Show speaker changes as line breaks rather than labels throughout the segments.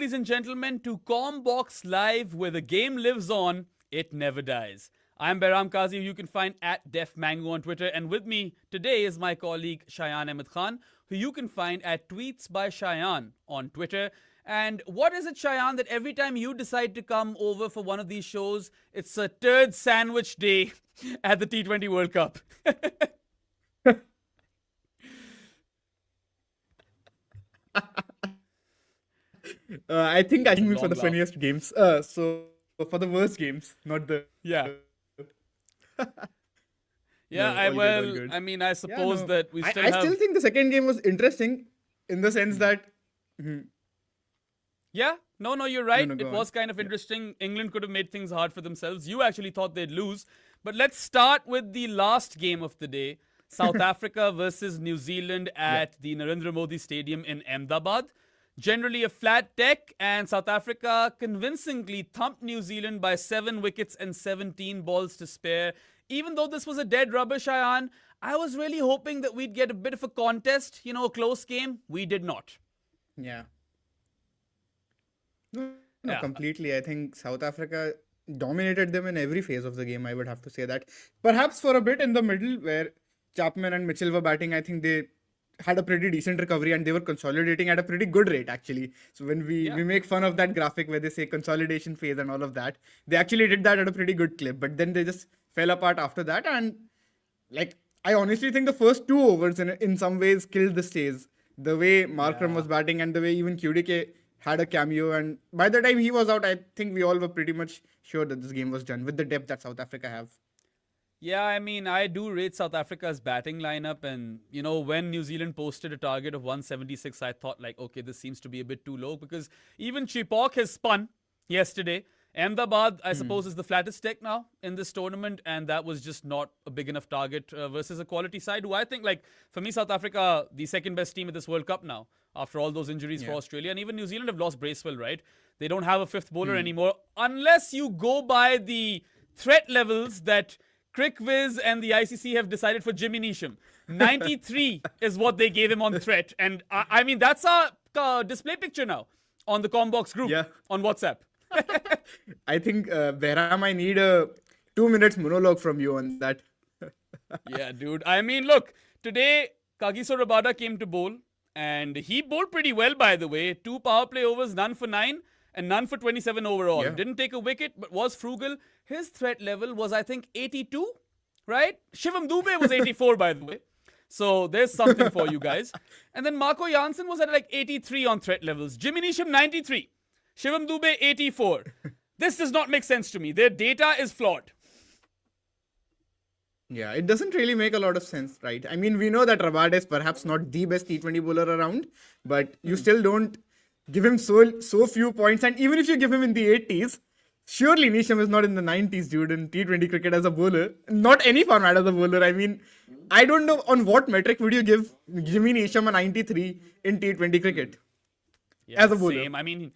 ladies and gentlemen, to Commbox Live, where the game lives on, it never dies. I'm Behram Kazi, who you can find at Def Mango on Twitter, and with me today is my colleague Shayan Ahmed Khan, who you can find at Tweets by Shayan on Twitter. And what is it, Shayan, that every time you decide to come over for one of these shows, it's a turd sandwich day at the T20 World Cup?
I think asking me for
Long
the
laugh.
funniest games. So for the worst games, not the.
Yeah. Yeah,
No, all good, all good.
I mean, I
Yeah,
suppose
no.
that we
I,
still
I
have.
still think the second game was interesting in the sense that. Mhm.
Yeah, no, you're
No,
right.
no,
It
go
was
on.
kind of
Yeah.
interesting. England could have made things hard for themselves. You actually thought they'd lose. But let's start with the last game of the day, South Africa versus New Zealand
Yeah.
at the Narendra Modi Stadium in Ahmedabad. Generally a flat deck, and South Africa convincingly thumped New Zealand by 7 wickets and 17 balls to spare. Even though this was a dead rubber, Shayan, I was really hoping that we'd get a bit of a contest, a close game. We did not.
Yeah. No,
Yeah.
completely. I think South Africa dominated them in every phase of the game. I would have to say that. Perhaps for a bit in the middle where Chapman and Mitchell were batting, I think they had a pretty decent recovery and they were consolidating at a pretty good rate actually. So when we make fun of that graphic where they say consolidation phase and all of that, they actually did that at a pretty good clip. But then they just fell apart after that, and I honestly think the first 2 overs in some ways killed the stays. The way Markram was batting and the way even QDK had a cameo, and by the time he was out, I think we all were pretty much sure that this game was done with the depth that South Africa have.
Yeah, I mean, I do rate South Africa's batting lineup. And, when New Zealand posted a target of 176, I thought, okay, this seems to be a bit too low because even Chipok has spun yesterday. Ahmedabad, I suppose, is the flattest deck now in this tournament. And that was just not a big enough target versus a quality side who I think, for me, South Africa, the second best team at this World Cup now after all those injuries for Australia. And even New Zealand have lost Bracewell, right? They don't have a fifth bowler anymore unless you go by the threat levels that CricViz and the ICC have decided for Jimmy Neesham. 93 is what they gave him on threat. And I mean, that's our display picture now on the Commbox group on WhatsApp.
I think, Behram, I need a 2 minutes monologue from you on that.
Yeah, dude. I mean, look, today Kagiso Rabada came to bowl and he bowled pretty well, by the way. 2 power play overs, none for 9 and none for 27 overall.
Yeah.
Didn't take a wicket, but was frugal. His threat level was, I think, 82, right? Shivam Dube was 84, by the way. So there's something for you guys. And then Marco Janssen was at 83 on threat levels. Jimmy Neesham, 93. Shivam Dube, 84. This does not make sense to me. Their data is flawed.
Yeah, it doesn't really make a lot of sense, right? I mean, we know that Rabada is perhaps not the best T20 bowler around, but you still don't give him so few points. And even if you give him in the 80s, surely Neesham is not in the 90s, dude, in T20 cricket as a bowler. Not any format as a bowler. I mean, I don't know on what metric would you give Jimmy Neesham a 93 in T20 cricket as a bowler.
Same. I mean,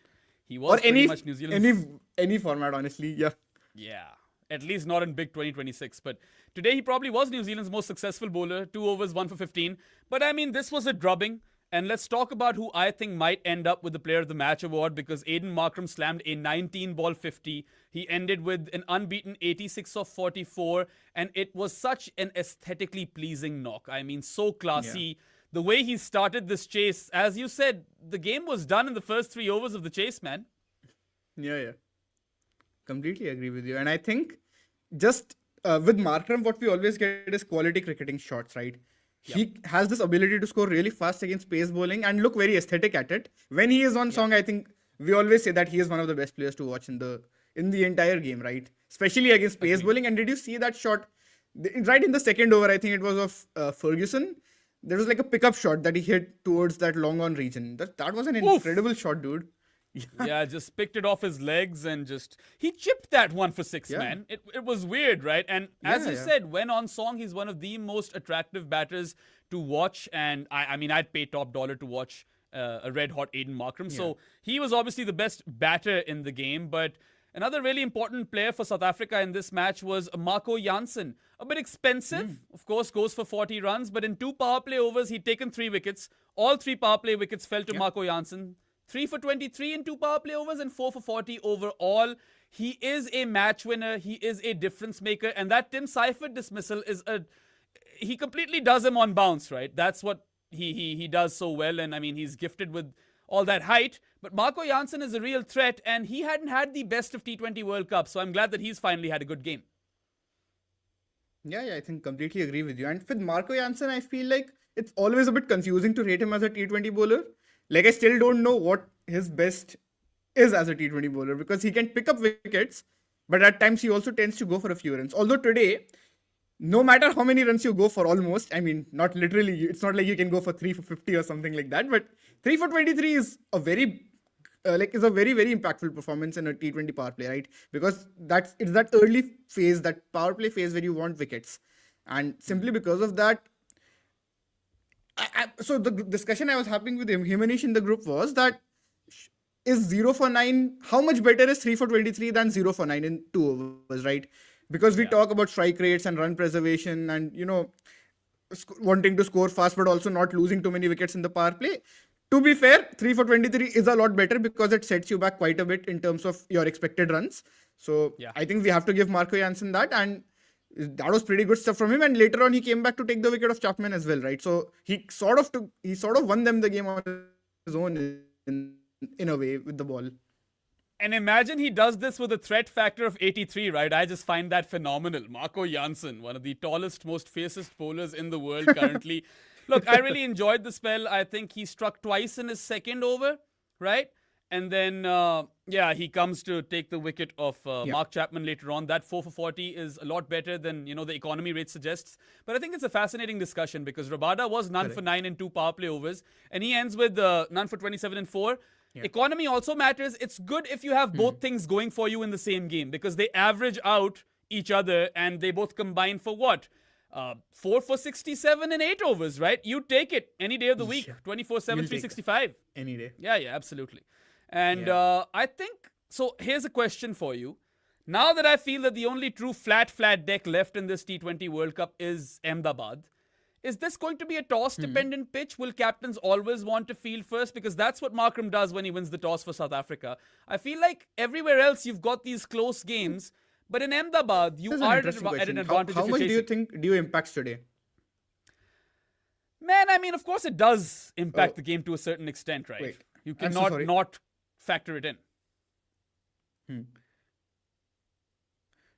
he was
Or
pretty much New Zealand's...
any format, honestly, yeah.
Yeah, at least not in big 2026. But today he probably was New Zealand's most successful bowler. 2 overs, 1 for 15. But I mean, this was a drubbing. And let's talk about who I think might end up with the Player of the Match award, because Aiden Markram slammed a 19-ball 50. He ended with an unbeaten 86 of 44. And it was such an aesthetically pleasing knock. I mean, so classy.
Yeah.
The way he started this chase, as you said, the game was done in the first 3 overs of the chase, man.
Yeah. Completely agree with you. And I think just with Markram, what we always get is quality cricketing shots, right? Yep. He has this ability to score really fast against pace bowling and look very aesthetic at it. When he is on song, I think we always say that he is one of the best players to watch in the entire game, right? Especially against pace bowling. And did you see that shot right in the second over? I think it was of Ferguson. There was a pickup shot that he hit towards that long on region. That was an incredible shot, dude.
Yeah, just picked it off his legs and he chipped that 1 for 6, man. It was weird, right? And as you said, when on song, he's one of the most attractive batters to watch. And I mean, I'd pay top dollar to watch a red hot Aiden Markram. So he was obviously the best batter in the game. But another really important player for South Africa in this match was Marco Janssen. A bit expensive, of course, goes for 40 runs. But in 2 power play overs, he'd taken 3 wickets. All 3 power play wickets fell to Marco Janssen. 3 for 23 in 2 power play overs and 4 for 40 overall. He is a match winner. He is a difference maker. And that Tim Seifert dismissal is he completely does him on bounce, right? That's what he does so well. And I mean, he's gifted with all that height. But Marco Janssen is a real threat, and he hadn't had the best of T20 World Cup. So I'm glad that he's finally had a good game.
Yeah, I think completely agree with you. And with Marco Janssen, I feel like it's always a bit confusing to rate him as a T20 bowler. Like, I still don't know what his best is as a T20 bowler, because he can pick up wickets, but at times he also tends to go for a few runs. Although today, no matter how many runs you go for, almost, I mean, not literally, it's not like you can go for 3 for 50 or something like that, but 3 for 23 is a very is a very, very impactful performance in a T20 power play, right? Because it's that early phase, that power play phase where you want wickets. And simply because of that, so the discussion I was having with him and Ish in the group was that is 0 for 9, how much better is 3 for 23 than 0 for 9 in 2 overs, right? Because we talk about strike rates and run preservation and, wanting to score fast but also not losing too many wickets in the power play. To be fair, 3 for 23 is a lot better because it sets you back quite a bit in terms of your expected runs. So I think we have to give Marco Janssen that, and that was pretty good stuff from him. And later on, he came back to take the wicket of Chapman as well, right? So he sort of won them the game on his own in a way with the ball.
And imagine he does this with a threat factor of 83, right? I just find that phenomenal. Marco Janssen, one of the tallest, most fiercest bowlers in the world currently. Look, I really enjoyed the spell. I think he struck twice in his second over, right? And then, he comes to take the wicket of Mark Chapman later on. That 4 for 40 is a lot better than, the economy rate suggests. But I think it's a fascinating discussion because Rabada was none for 9 in 2 power play overs. And he ends with none for 27 in 4. Yeah. Economy also matters. It's good if you have both things going for you in the same game because they average out each other and they both combine for what? 4 for 67 in 8 overs, right? You take it any day of the week. 24/7, 365.
Any day.
Yeah, absolutely. And I think, so here's a question for you. Now that I feel that the only true flat deck left in this T20 World Cup is Ahmedabad, is this going to be a toss-dependent pitch? Will captains always want to field first? Because that's what Markram does when he wins the toss for South Africa. I feel like everywhere else you've got these close games, but in Ahmedabad, you are at an advantage.
How much do you think impacts today?
Man, I mean, of course it does impact the game to a certain extent, right?
Wait,
you cannot not factor it in.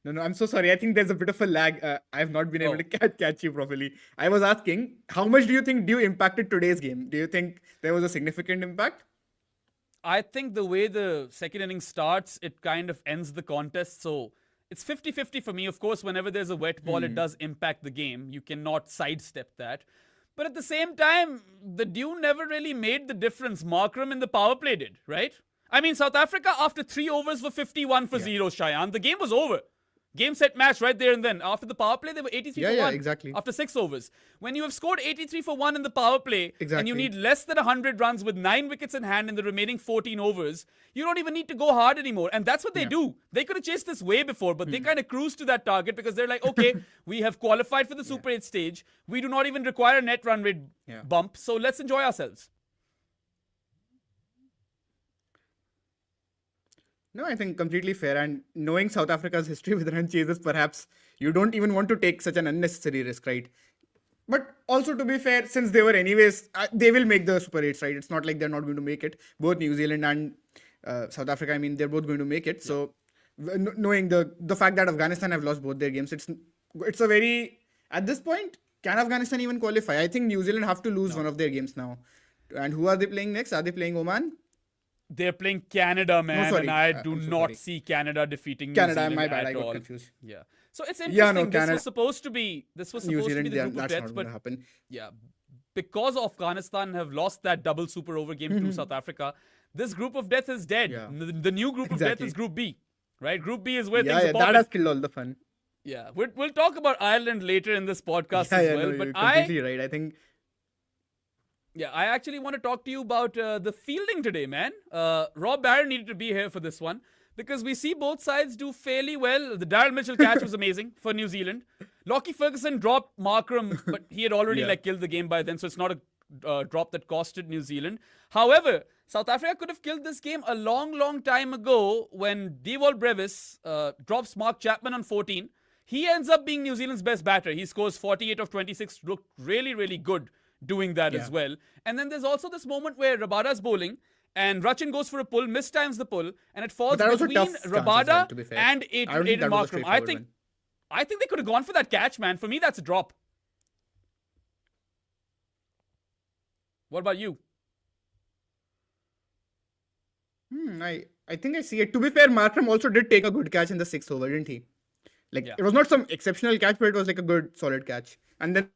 No, I'm so sorry. I think there's a bit of a lag. I have not been able to catch you properly. I was asking, how much do you think Dew impacted today's game? Do you think there was a significant impact? I think the way the second inning starts, it kind of ends the contest. So it's 50-50 for me. Of course, whenever there's a wet ball, it does impact the game. You cannot sidestep that. But at the same time, the Dew never really made the difference. Markram in the power play did, right? I mean, South Africa, after 3 overs were 51 for 0, Shayan. The game was over. Game, set, match right there and then. After the power play, they were 83 for 1. Yeah, exactly. After 6 overs. When you have scored 83 for 1 in the power play, and you need less than 100 runs with 9 wickets in hand in the remaining 14 overs, you don't even need to go hard anymore. And that's what they do. They could have chased this way before, but they kind of cruise to that target because they're like, okay, we have qualified for the Super 8 stage. We do not even require a net run rate bump, so let's enjoy ourselves. No, I think completely fair. And knowing South Africa's history with run chases, perhaps you don't even want to take such an unnecessary risk, right? But also, to be fair, since they were anyways, they will make the Super 8s, right? It's not like they're not going to make it. Both New Zealand and South Africa, I mean, they're both going to make it. So knowing the fact that Afghanistan have lost both their games, it's a very, at this point, can Afghanistan even qualify? I think New Zealand have to lose one of their games now. And who are they playing next? Are they playing Oman? They're playing Canada, man, and I do not see Canada defeating New Zealand my bad, I got confused. Yeah. So it's interesting. This was supposed to be the group of death, but because Afghanistan have lost that double super over game to South Africa, this group of death is dead. Yeah. The new group of death is Group B, right? Group B is where things are that has killed all the fun. Yeah, we'll talk about Ireland later in this podcast as well. But you're completely right. I think. Yeah, I actually want to talk to you about the fielding today, man. Rob Barron needed to be here for this one because we see both sides do fairly well. The Daryl Mitchell catch was amazing for New Zealand. Lockie Ferguson dropped Markram, but he had already killed the game by then, so it's not a drop that costed New Zealand. However, South Africa could have killed this game a long, long time ago when Dewald Brevis drops Mark Chapman on 14. He ends up being New Zealand's best batter. He scores 48 of 26, looked really, really good doing that as well. And then there's also this moment where Rabada's bowling and Rachin goes for a pull, mistimes the pull, and it falls between Rabada and Aiden Markram. I think they could have gone for that catch, man. For me, that's a drop. What about you?
I think I see it. To be fair, Markram also did take a good catch in the 6th over, didn't he? Like, it was not some exceptional catch, but it was like a good, solid catch. And then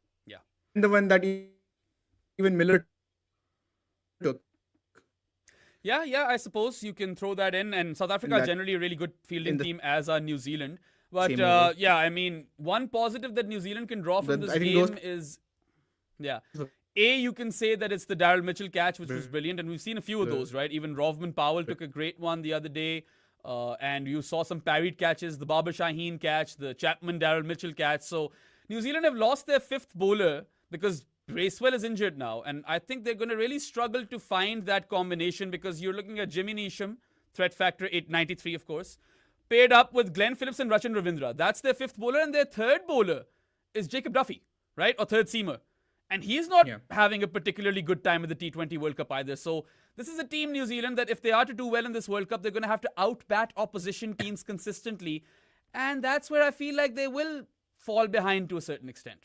the one that even Miller took.
Yeah, I suppose you can throw that in. And South Africa are generally a really good fielding team, as are New Zealand. But I mean, one positive that New Zealand can draw from this game is, you can say that it's the Daryl Mitchell catch, which was brilliant. And we've seen a few of those, right? Even Rovman Powell took a great one the other day. And you saw some parried catches, the Babar Shaheen catch, the Chapman Daryl Mitchell catch. So New Zealand have lost their 5th bowler because Bracewell is injured now. And I think they're going to really struggle to find that combination because you're looking at Jimmy Neesham, threat factor 893, of course, paired up with Glenn Phillips and Rachin Ravindra. That's their 5th bowler. And their 3rd bowler is Jacob Duffy, right? Or 3rd seamer. And he's not having a particularly good time at the T20 World Cup either. So this is a team, New Zealand, that if they are to do well in this World Cup, they're going to have to outbat opposition teams consistently. And that's where I feel like they will fall behind to a certain extent.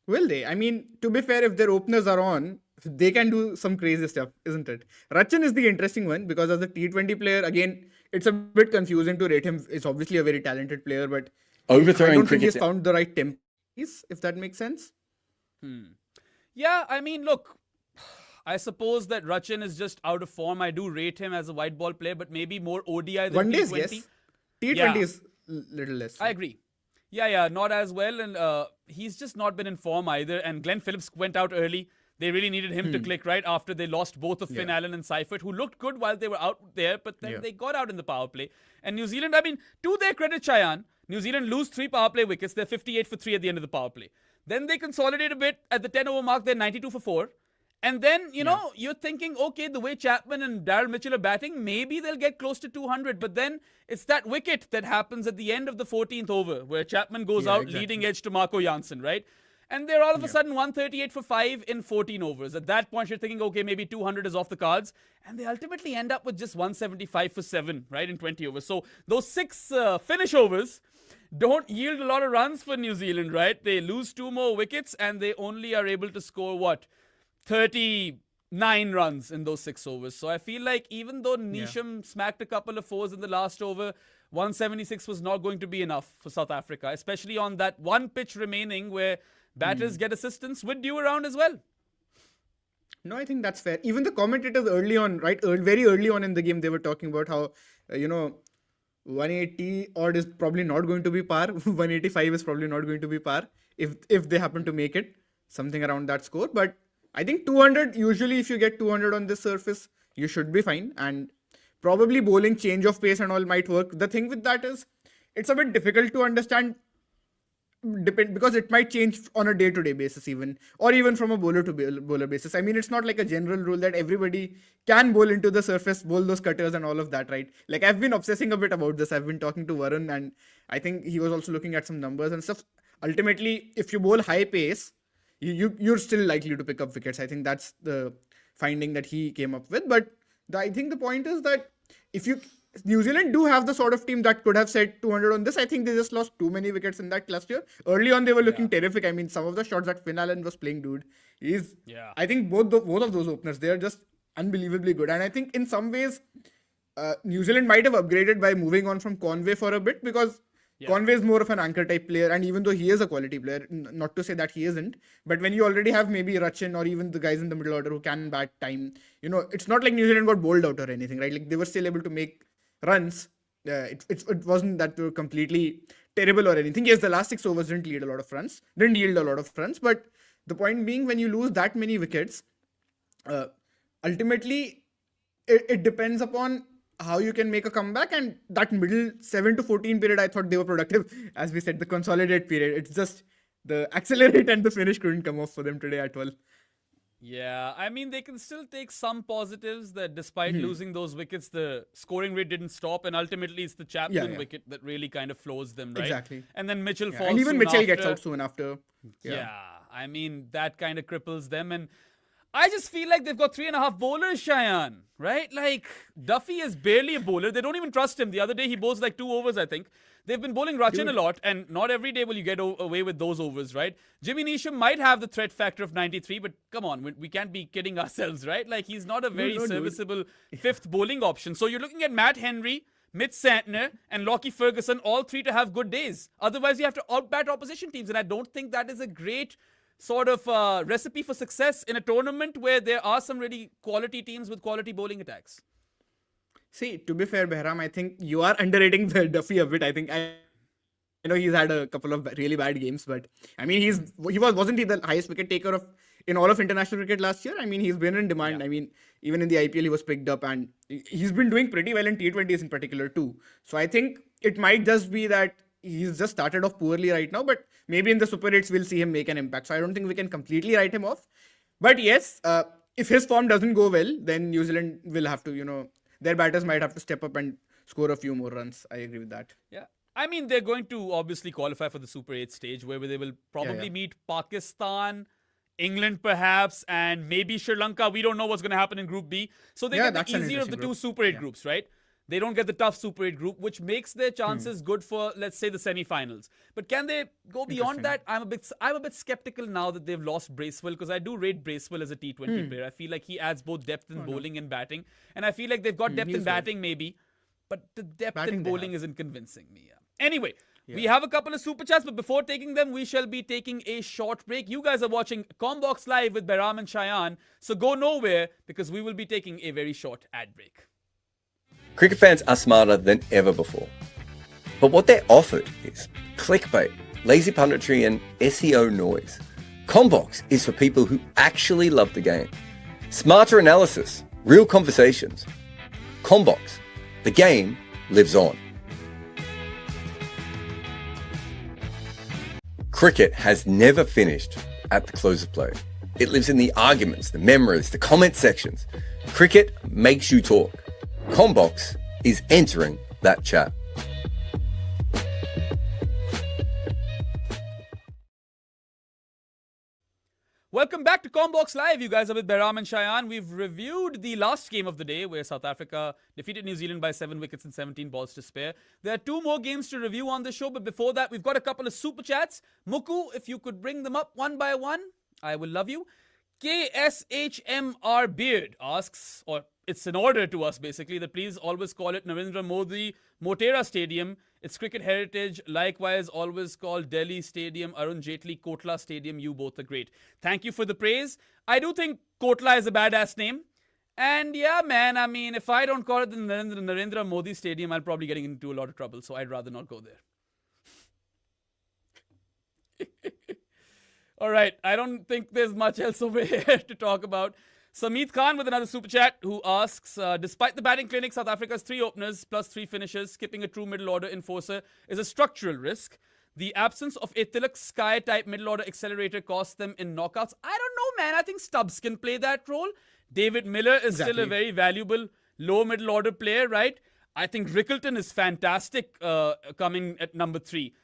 Will they? I mean, to be fair, if their openers are on, they can do some crazy stuff, isn't it? Rachin is the interesting one because as a T20 player, again, it's a bit confusing to rate him. He's obviously a very talented player, but
overthrowing
I don't think he's found the right tempo, if that makes sense.
Yeah, I mean, look, I suppose that Rachin is just out of form. I do rate him as a white ball player, but maybe more ODI than
One days,
T20.
yes. T20 is little less.
I agree. Yeah, not as well. And he's just not been in form either. And Glenn Phillips went out early. They really needed him to click right after they lost both of Finn Allen and Seifert, who looked good while they were out there, but then they got out in the power play. And New Zealand, I mean, to their credit, Chayan, New Zealand lose 3 power play wickets. They're 58 for 3 at the end of the power play. Then they consolidate a bit at the 10 over mark. They're 92 for 4. And then, you know, you're thinking, okay, the way Chapman and Daryl Mitchell are batting, maybe they'll get close to 200. But then it's that wicket that happens at the end of the 14th over where Chapman goes out leading edge to Marco Janssen, right? And they're all of a sudden 138 for 5 in 14 overs. At that point, you're thinking, okay, maybe 200 is off the cards. And they ultimately end up with just 175 for 7, right, in 20 overs. So those 6 finish overs don't yield a lot of runs for New Zealand, right? They lose 2 more wickets and they only are able to score, 39 runs in those 6 overs. So I feel like even though Neesham smacked a couple of 4s in the last over, 176 was not going to be enough for South Africa, especially on that one pitch remaining where batters get assistance with Dew around as well.
No, I think that's fair. Even the commentators early on, right, very early on in the game, they were talking about how, 180 odd is probably not going to be par. 185 is probably not going to be par if they happen to make it, something around that score. But I think 200, usually if you get 200 on this surface, you should be fine. And probably bowling change of pace and all might work. The thing with that is, it's a bit difficult to understand because it might change on a day-to-day basis even, or even from a bowler to bowler basis. I mean, it's not like a general rule that everybody can bowl into the surface, bowl those cutters and all of that, right? Like, I've been obsessing a bit about this. I've been talking to Varun and I think he was also looking at some numbers and stuff. Ultimately, if you bowl high pace, you're still likely to pick up wickets. I think that's the finding that he came up with. But I think the point is that New Zealand do have the sort of team that could have set 200 on this. I think they just lost too many wickets in that cluster. Early on, they were looking terrific. I mean, some of the shots that Finn Allen was playing, dude, I think both of those openers, they are just unbelievably good. And I think in some ways, New Zealand might have upgraded by moving on from Conway for a bit because Conway is more of an anchor type player. And even though he is a quality player, not to say that he isn't, but when you already have maybe Rachin or even the guys in the middle order who can bat time, it's not like New Zealand got bowled out or anything, right? Like, they were still able to make runs. It wasn't that they were completely terrible or anything. Yes, the last 6 overs didn't yield a lot of runs, but the point being, when you lose that many wickets, ultimately it depends upon how you can make a comeback. And that middle 7 to 14 period, I thought they were productive. As we said, the consolidate period, it's just the accelerate and the finish couldn't come off for them today at all.
Yeah, I mean, they can still take some positives that despite losing those wickets, the scoring rate didn't stop. And ultimately, it's the
Yeah,
Chapman
yeah,
wicket that really kind of flows them, right?
exactly.
And then Mitchell
Yeah, and
falls
even
soon
Mitchell gets out
after.
soon after. Yeah.
Yeah, I mean, that kind of cripples them. And I just feel like they've got 3.5 bowlers, Cheyenne, right? Like, Duffy is barely a bowler. They don't even trust him. The other day, he bowls like 2 overs, I think. They've been bowling Rachin a
Dude,
lot, and not every day will you get away with those overs, right? Jimmy Neesham might have the threat factor of 93, but come on, we can't be kidding ourselves, right? Like, he's not a very
no, dude.
serviceable fifth bowling option. So you're looking at Matt Henry, Mitch Santner, and Lockie Ferguson, all three to have good days. Otherwise, you have to outbat opposition teams, and I don't think that is a great sort of recipe for success in a tournament where there are some really quality teams with quality bowling attacks.
See, to be fair, Behram, I think you are underrating the Duffy a bit. I know he's had a couple of really bad games, but I mean wasn't he the highest wicket taker of in all of international cricket last year? I mean, he's been in demand.
Yeah.
I mean, even in the IPL he was picked up, and he's been doing pretty well in T20s in particular too. So I think it might just be that he's just started off poorly right now, but maybe in the Super 8s we'll see him make an impact. So I don't think we can completely write him off. But yes, if his form doesn't go well, then New Zealand will have to, their batters might have to step up and score a few more runs. I agree with that.
Yeah. I mean, they're going to obviously qualify for the Super 8 stage where they will probably meet Pakistan, England perhaps, and maybe Sri Lanka. We don't know what's going to happen in Group B. So they get the easier of the two Super 8 groups, right? They don't get the tough Super 8 group, which makes their chances good for, let's say, the semi-finals. But can they go beyond that? I'm a bit skeptical now that they've lost Bracewell, because I do rate Bracewell as a T20 player. I feel like he adds both depth in bowling and batting. And I feel like they've got depth in batting maybe, but the depth in bowling isn't convincing me. Anyway, we have a couple of super chats, but before taking them, we shall be taking a short break. You guys are watching Commbox Live with Behram and Cheyenne, so go nowhere because we will be taking a very short ad break.
Cricket fans are smarter than ever before. But what they're offered is clickbait, lazy punditry, and SEO noise. Commbox is for people who actually love the game. Smarter analysis, real conversations. Commbox, the game lives on. Cricket has never finished at the close of play. It lives in the arguments, the memories, the comment sections. Cricket makes you talk. Commbox is entering that chat.
Welcome back to Commbox Live. You guys are with Behram and Cheyenne. We've reviewed the last game of the day where South Africa defeated New Zealand by 7 wickets and 17 balls to spare. There are 2 more games to review on the show, but before that, we've got a couple of super chats. Muku, if you could bring them up one by one, I will love you. KSHMR Beard asks, or it's an order to us basically, that please always call it Narendra Modi Motera Stadium. It's cricket heritage. Likewise, always call Delhi Stadium Arun Jaitley Kotla Stadium. You both are great. Thank you for the praise. I do think Kotla is a badass name. And yeah, man, I mean, if I don't call it the Narendra Modi Stadium, I'll probably get into a lot of trouble. So I'd rather not go there. All right, I don't think there's much else over here to talk about. Samit Khan with another super chat who asks, despite the batting clinic, South Africa's 3 openers plus 3 finishers, skipping a true middle order enforcer is a structural risk. The absence of a Tilak Sky type middle order accelerator cost them in knockouts. I don't know, man. I think Stubbs can play that role. David Miller is still a very valuable low middle order player, right? I think Rickleton is fantastic coming at number 3.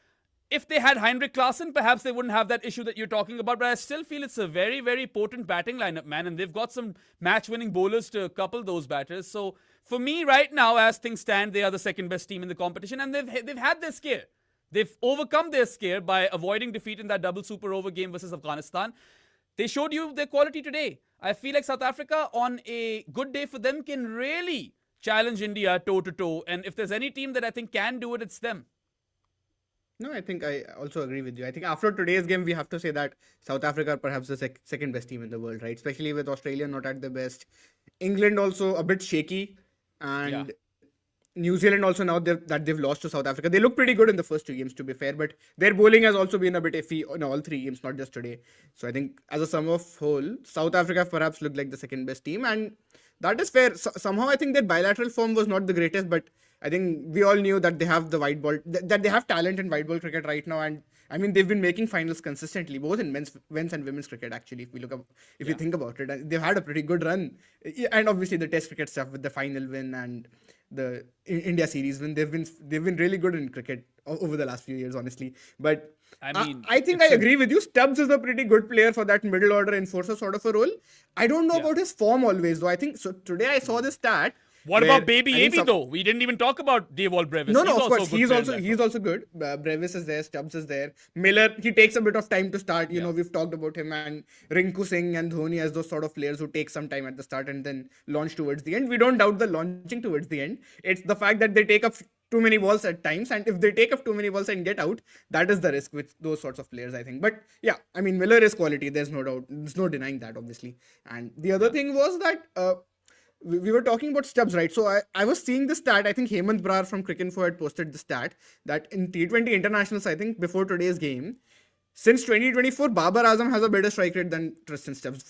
If they had Heinrich Klaassen, perhaps they wouldn't have that issue that you're talking about. But I still feel it's a very, very potent batting lineup, man. And they've got some match-winning bowlers to couple those batters. So for me, right now, as things stand, they are the second best team in the competition. And they've had their scare. They've overcome their scare by avoiding defeat in that double super over game versus Afghanistan. They showed you their quality today. I feel like South Africa, on a good day for them, can really challenge India toe-to-toe. And if there's any team that I think can do it, it's them.
No, I think I also agree with you. I think after today's game, we have to say that South Africa are perhaps the second best team in the world, right? Especially with Australia not at the best. England also a bit shaky. And New Zealand also, now that they've lost to South Africa. They look pretty good in the first 2 games, to be fair. But their bowling has also been a bit iffy in all 3 games, not just today. So I think as a sum of whole, South Africa perhaps looked like the second best team. And that is fair. Somehow I think their bilateral form was not the greatest, but I think we all knew that they have the white ball, that they have talent in white ball cricket right now, and I mean, they've been making finals consistently, both in men's and women's cricket. Actually, if you think about it, and they've had a pretty good run. And obviously the Test cricket stuff with the final win and the India series win, they've been really good in cricket over the last few years, honestly. But I think I agree with you. Stubbs is a pretty good player for that middle order enforcer sort of a role. I don't know about his form always, though. I think so. Today I saw this stat.
What about Baby AB though? We didn't even talk about Dewald Brevis.
No, of course. He's also good. Brevis is there. Stubbs is there. Miller, he takes a bit of time to start. You know, we've talked about him, and Rinku Singh and Dhoni as those sort of players who take some time at the start and then launch towards the end. We don't doubt the launching towards the end. It's the fact that they take up too many balls at times, and if they take up too many balls and get out, that is the risk with those sorts of players, I think. But yeah, I mean, Miller is quality. There's no doubt. There's no denying that, obviously. And the other thing was that we were talking about Stubbs, right? So I was seeing the stat. I think Hemant Brar from Cricinfo had posted the stat that in T20 internationals, I think before today's game, since 2024, Babar Azam has a better strike rate than Tristan Stubbs.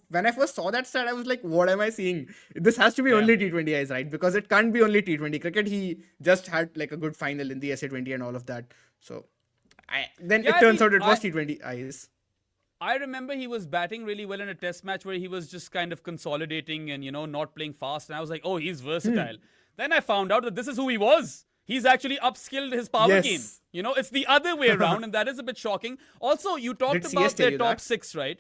When I first saw that stat, I was like, what am I seeing? This has to be only T20 eyes, right? Because it can't be only T20 cricket. He just had like a good final in the SA20 and all of that. So it turns out it was T20 eyes.
I remember he was batting really well in a test match where he was just kind of consolidating and, not playing fast. And I was like, oh, he's versatile. Then I found out that this is who he was. He's actually upskilled his power game. It's the other way around, and that is a bit shocking. Also, you talked about their top six, right?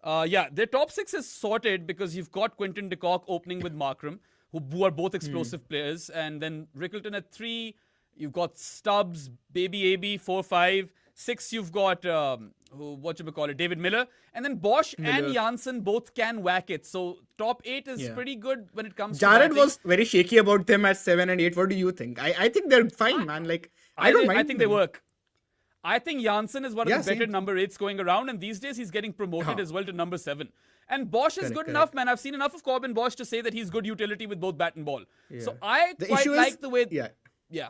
Their top six is sorted because you've got Quinton de Kock opening with Markram, who are both explosive players. And then Rickleton at 3. You've got Stubbs, Baby AB, 4, 5. 6, you've got, David Miller. And then Bosch and Janssen both can whack it. So top 8 is pretty good when it comes to
Jared was very shaky about them at 7 and 8. What do you think? I think they're fine, man. Like, I don't mind.
I think they work. I think Janssen is one of the better number 8s going around. And these days, he's getting promoted as well to number 7. And Bosch is good enough, man. I've seen enough of Corbin Bosch to say that he's good utility with both bat and ball. Yeah. So I quite like the way... Yeah.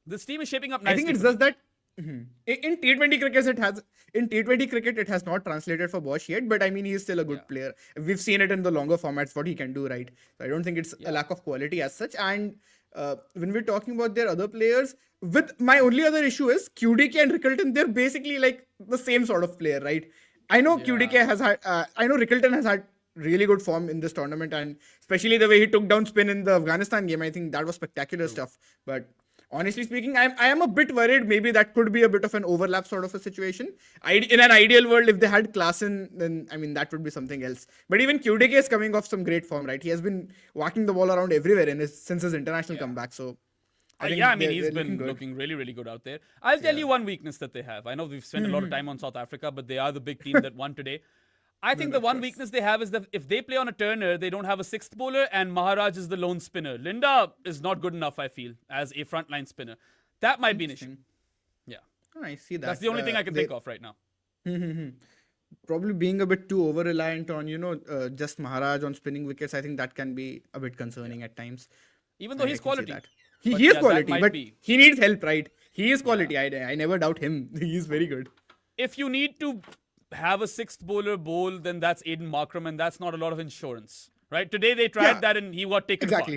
This team is shaping up nicely.
I think it's just that in T20 cricket, it has not translated for Bosch yet, but I mean, he is still a good player. We've seen it in the longer formats, what he can do, right? So I don't think it's a lack of quality as such. And when we're talking about their other players, my only other issue is QDK and Rickleton, they're basically like the same sort of player, right? I know QDK has had, I know Rickleton has had really good form in this tournament, and especially the way he took down spin in the Afghanistan game, I think that was spectacular stuff. But honestly speaking, I am a bit worried. Maybe that could be a bit of an overlap sort of a situation. In an ideal world, if they had Klaasen, then I mean that would be something else. But even QDK is coming off some great form, right? He has been whacking the ball around everywhere since his international comeback. So
he's been looking really, really good out there. I'll tell you one weakness that they have. I know we've spent a lot of time on South Africa, but they are the big team that won today. I think the one weakness they have is that if they play on a turner, they don't have a 6th bowler, and Maharaj is the lone spinner. Linda is not good enough, I feel, as a frontline spinner. That might be an issue. Yeah.
Oh, I see that.
That's the only thing I can think of right now.
Probably being a bit too over-reliant on, just Maharaj on spinning wickets. I think that can be a bit concerning at times.
Even though he's quality.
He is quality, but he needs help, right? He is quality. I never doubt him. He is very good.
If you need to have a 6th bowler bowl, then that's Aiden Markram, and that's not a lot of insurance, right? Today they tried that and he got taken
apart.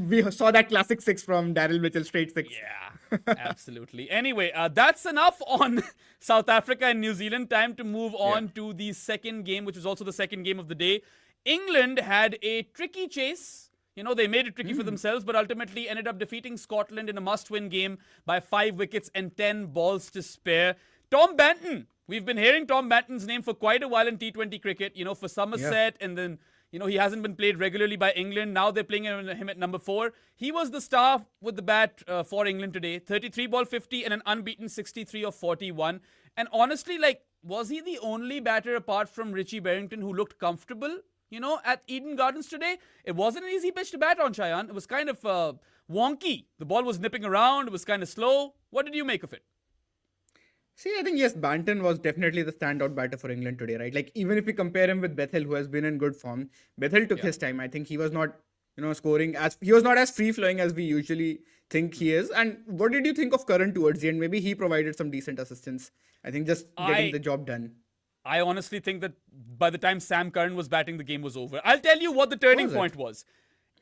We saw that classic 6 from Daryl Mitchell, straight 6.
Yeah, absolutely. Anyway, that's enough on South Africa and New Zealand. Time to move on to the second game, which is also the second game of the day. England had a tricky chase. They made it tricky for themselves, but ultimately ended up defeating Scotland in a must-win game by 5 wickets and 10 balls to spare. Tom Banton. We've been hearing Tom Banton's name for quite a while in T20 cricket, for Somerset, and then, he hasn't been played regularly by England. Now they're playing him at number 4. He was the star with the bat for England today. 33 ball 50 and an unbeaten 63 of 41. And honestly, was he the only batter apart from Richie Berrington who looked comfortable, at Eden Gardens today? It wasn't an easy pitch to bat on, Shayan. It was kind of wonky. The ball was nipping around. It was kind of slow. What did you make of it?
See, I think, yes, Banton was definitely the standout batter for England today, right? Like, even if we compare him with Bethel, who has been in good form, Bethel took his time. I think he was not, scoring he was not as free-flowing as we usually think he is. And what did you think of Curran towards the end? Maybe he provided some decent assistance. I think just getting the job done.
I honestly think that by the time Sam Curran was batting, the game was over. I'll tell you what the turning point was.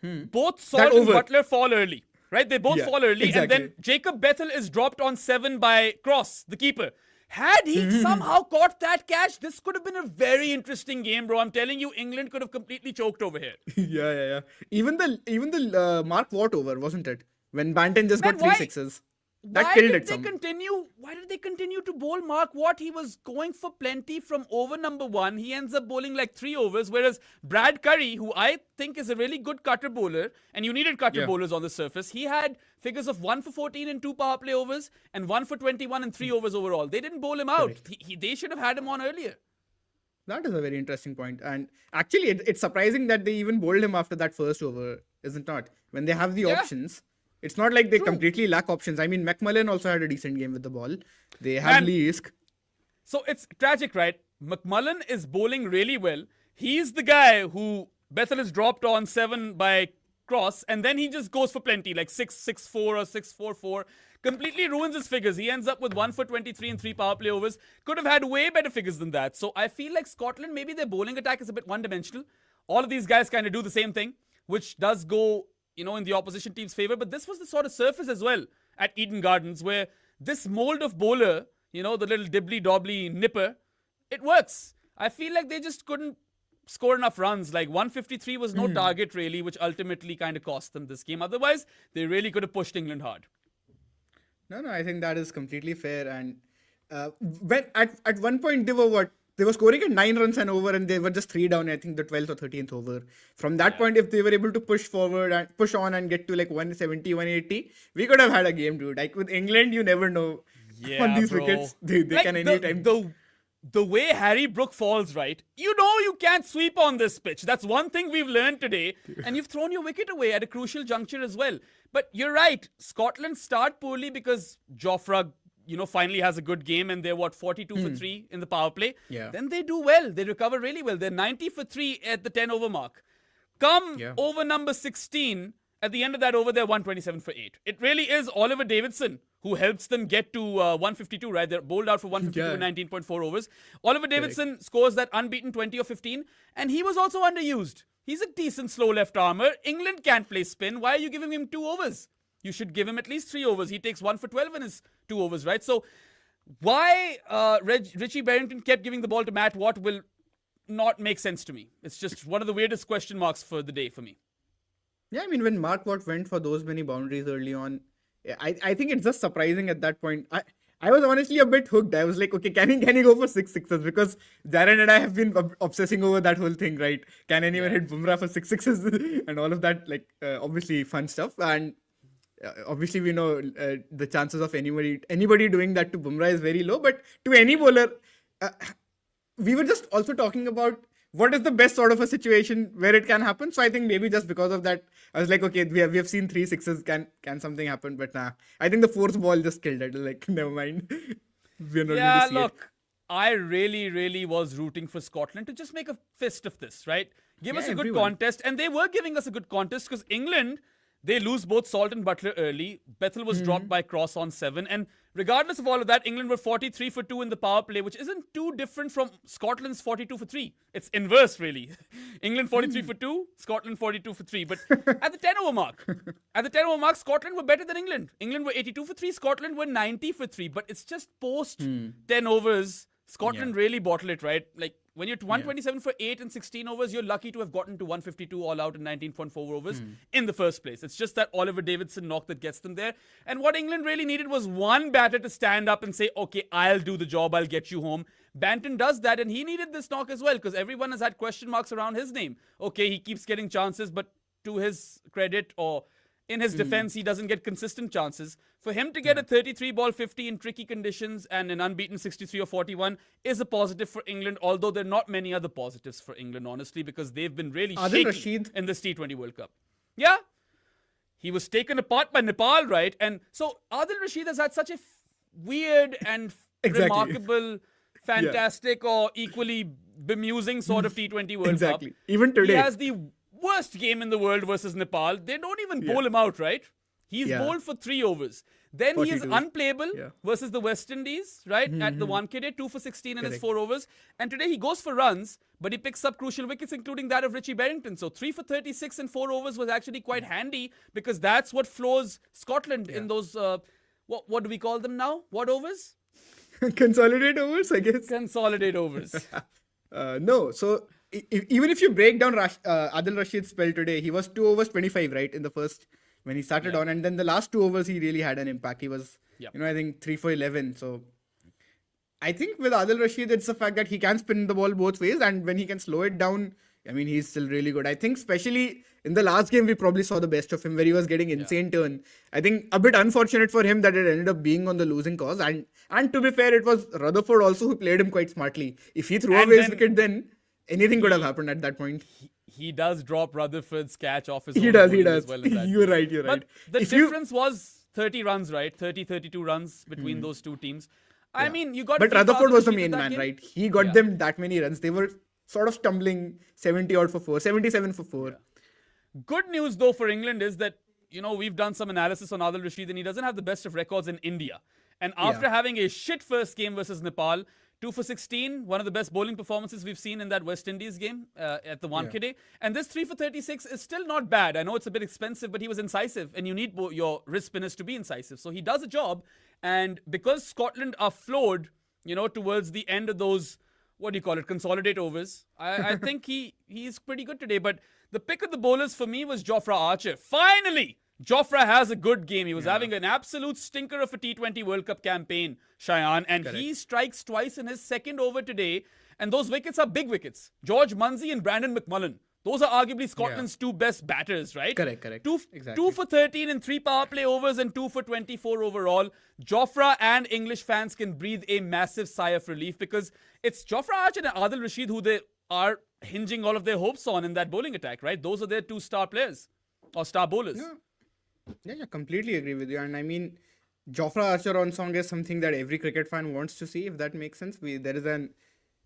Both Salt and Butler fall early. right? They both
Yeah,
fall early, and then
exactly.
Jacob Bethel is dropped on 7 by Cross, the keeper. Had he somehow caught that catch, this could have been a very interesting game, bro. I'm telling you, England could have completely choked over here.
Yeah. Even the Mark Watt over, wasn't it? When Banton just
Man,
got three
why?
sixes. That killed it some.
Why did they continue to bowl Mark Watt? He was going for plenty from over number 1. He ends up bowling like 3 overs, whereas Brad Curry, who I think is a really good cutter bowler, and you needed cutter
Yeah.
bowlers on the surface, he had figures of 1 for 14 in 2 power play overs and 1 for 21 in 3 overs overall. They didn't bowl him out. They should have had him on earlier.
That is a very interesting point. And actually, it's surprising that they even bowled him after that first over, isn't it not? When they have the
Yeah.
options. It's not like they
True.
completely lack options. I mean, McMullen also had a decent game with the ball. They have
And-
Lee Isk.
So it's tragic, right? McMullen is bowling really well. He's the guy who Bethel is dropped on 7 by Cross, and then he just goes for plenty, like 6-6-4 or 6-4-4. Completely ruins his figures. He ends up with 1 for 23 in 3 power play overs. Could have had way better figures than that. So I feel like Scotland, maybe their bowling attack is a bit one-dimensional. All of these guys kind of do the same thing, which does go, in the opposition team's favor. But this was the sort of surface as well at Eden Gardens where this mold of bowler, the little dibbly-dobbly nipper, it works. I feel like they just couldn't score enough runs. Like 153 was no target really, which ultimately kind of cost them this game. Otherwise, they really could have pushed England hard.
No, I think that is completely fair. And when at one point they were they were scoring at 9 runs and over, and they were just 3 down. I think the 12th or 13th over. From that point, if they were able to push forward and push on and get to like 170, 180, we could have had a game, dude. Like with England, you never know on these
bro.
wickets. They
Like,
can anytime.
The way Harry Brook falls, right? You can't sweep on this pitch. That's one thing we've learned today. And you've thrown your wicket away at a crucial juncture as well. But you're right. Scotland start poorly because Jofra, finally has a good game, and they're 42 for 3 in the power play.
Yeah.
Then they do well. They recover really well. They're 90 for 3 at the 10 over mark. Come over number 16, at the end of that over, they're 127 for 8. It really is Oliver Davidson who helps them get to 152, right? They're bowled out for 152 in 19.4 overs. Oliver Davidson scores that unbeaten 20 or 15, and he was also underused. He's a decent slow left armer. England can't play spin. Why are you giving him 2 overs? You should give him at least 3 overs. He takes 1 for 12 in his 2 overs, right? So why Richie Barrington kept giving the ball to Matt Watt will not make sense to me. It's just one of the weirdest question marks for the day for me.
Yeah, I mean, when Mark Watt went for those many boundaries early on, I think it's just surprising at that point. I was honestly a bit hooked. I was like, okay, can he go for 6 sixes? Because Darren and I have been obsessing over that whole thing, right? Can anyone hit Bumrah for 6 sixes and all of that? Like, obviously fun stuff. And obviously we know the chances of anybody doing that to Bumrah is very low. But to any bowler, we were just also talking about what is the best sort of a situation where it can happen. So I think maybe just because of that, I was like, okay, we have seen 3 sixes. Can something happen? But nah, I think the 4th ball just killed it. Like, never mind. We're not going to see
look, I really, really was rooting for Scotland to just make a fist of this, right? Give us a good contest. And they were giving us a good contest because England, they lose both Salt and Butler early. Bethel was dropped by Cross on 7. And regardless of all of that, England were 43 for 2 in the power play, which isn't too different from Scotland's 42 for 3. It's inverse, really. England 43 for 2, Scotland 42 for 3. But at the 10 over mark, Scotland were better than England. England were 82 for 3, Scotland were 90 for 3. But it's just post 10 overs, Scotland really bottle it, right? Like, when you're 127 for 8 and 16 overs, you're lucky to have gotten to 152 all out in 19.4 overs in the first place. It's just that Oliver Davidson knock that gets them there. And what England really needed was one batter to stand up and say, okay, I'll do the job, I'll get you home. Banton does that, and he needed this knock as well because everyone has had question marks around his name. Okay, he keeps getting chances, but to his credit or in his defense, he doesn't get consistent chances. For him to get a 33 ball 50 in tricky conditions and an unbeaten 63 or 41 is a positive for England, although there are not many other positives for England, honestly, because they've been really shaky in this T20 World Cup. Yeah, he was taken apart by Nepal, right? And so Adil Rashid has had such a weird and remarkable, fantastic or equally bemusing sort of T20 World Cup.
Even today.
He has the worst game in the world versus Nepal. They don't even bowl him out, right? He's
Yeah.
bowled for 3 overs. Then he is
42.
unplayable
Yeah.
versus the West Indies, right? At the 1K day, 2 for 16 in his
Correct.
4 overs. And today he goes for runs, but he picks up crucial wickets, including that of Richie Berrington. So 3 for 36 in 4 overs was actually quite handy because that's what floors Scotland in those, what do we call them now? What overs?
Consolidate overs, I guess.
Consolidate overs.
No, so even if you break down Adil Rashid's spell today, he was 2 overs 25, right, in the first when he started on, and then the last 2 overs he really had an impact. He was, I think 3 for 11. So I think with Adil Rashid, it's the fact that he can spin the ball both ways, and when he can slow it down, I mean, he's still really good. I think especially in the last game, we probably saw the best of him where he was getting insane turn. I think a bit unfortunate for him that it ended up being on the losing cause. And to be fair, it was Rutherford also who played him quite smartly. If he threw away his wicket, then anything could have happened at that point.
He does drop Rutherford's catch off his
He
own
does.
bowling as well in that
You're
game.
right.
But the difference was 30 runs, right? 30, 32 runs between those two teams. I mean, you got.
But
FIFA
Rutherford was the
Rashid in
main
that
man,
game.
right? He got them that many runs. They were sort of stumbling 70 odd for 4, 77 for 4.
Good news though for England is that we've done some analysis on Adil Rashid and he doesn't have the best of records in India. And after having a shit first game versus Nepal, 2 for 16, one of the best bowling performances we've seen in that West Indies game at the 1K day. And this 3 for 36 is still not bad. I know it's a bit expensive, but he was incisive and you need your wrist spinners to be incisive. So he does a job. And because Scotland are floored, towards the end of those, what do you call it, consolidate overs, I think he's pretty good today. But the pick of the bowlers for me was Jofra Archer. Finally! Jofra has a good game. He was having an absolute stinker of a T20 World Cup campaign, Shayan, and he strikes twice in his second over today. And those wickets are big wickets. George Munsey and Brandon McMullen. Those are arguably Scotland's two best batters, right?
Correct.
Exactly. 2 for 13 in 3 power play overs and 2 for 24 overall. Jofra and English fans can breathe a massive sigh of relief because it's Jofra Archer and Adil Rashid who they are hinging all of their hopes on in that bowling attack, right? Those are their 2 star players or star bowlers.
Yeah, completely agree with you. And I mean, Jofra Archer on song is something that every cricket fan wants to see, if that makes sense. There is an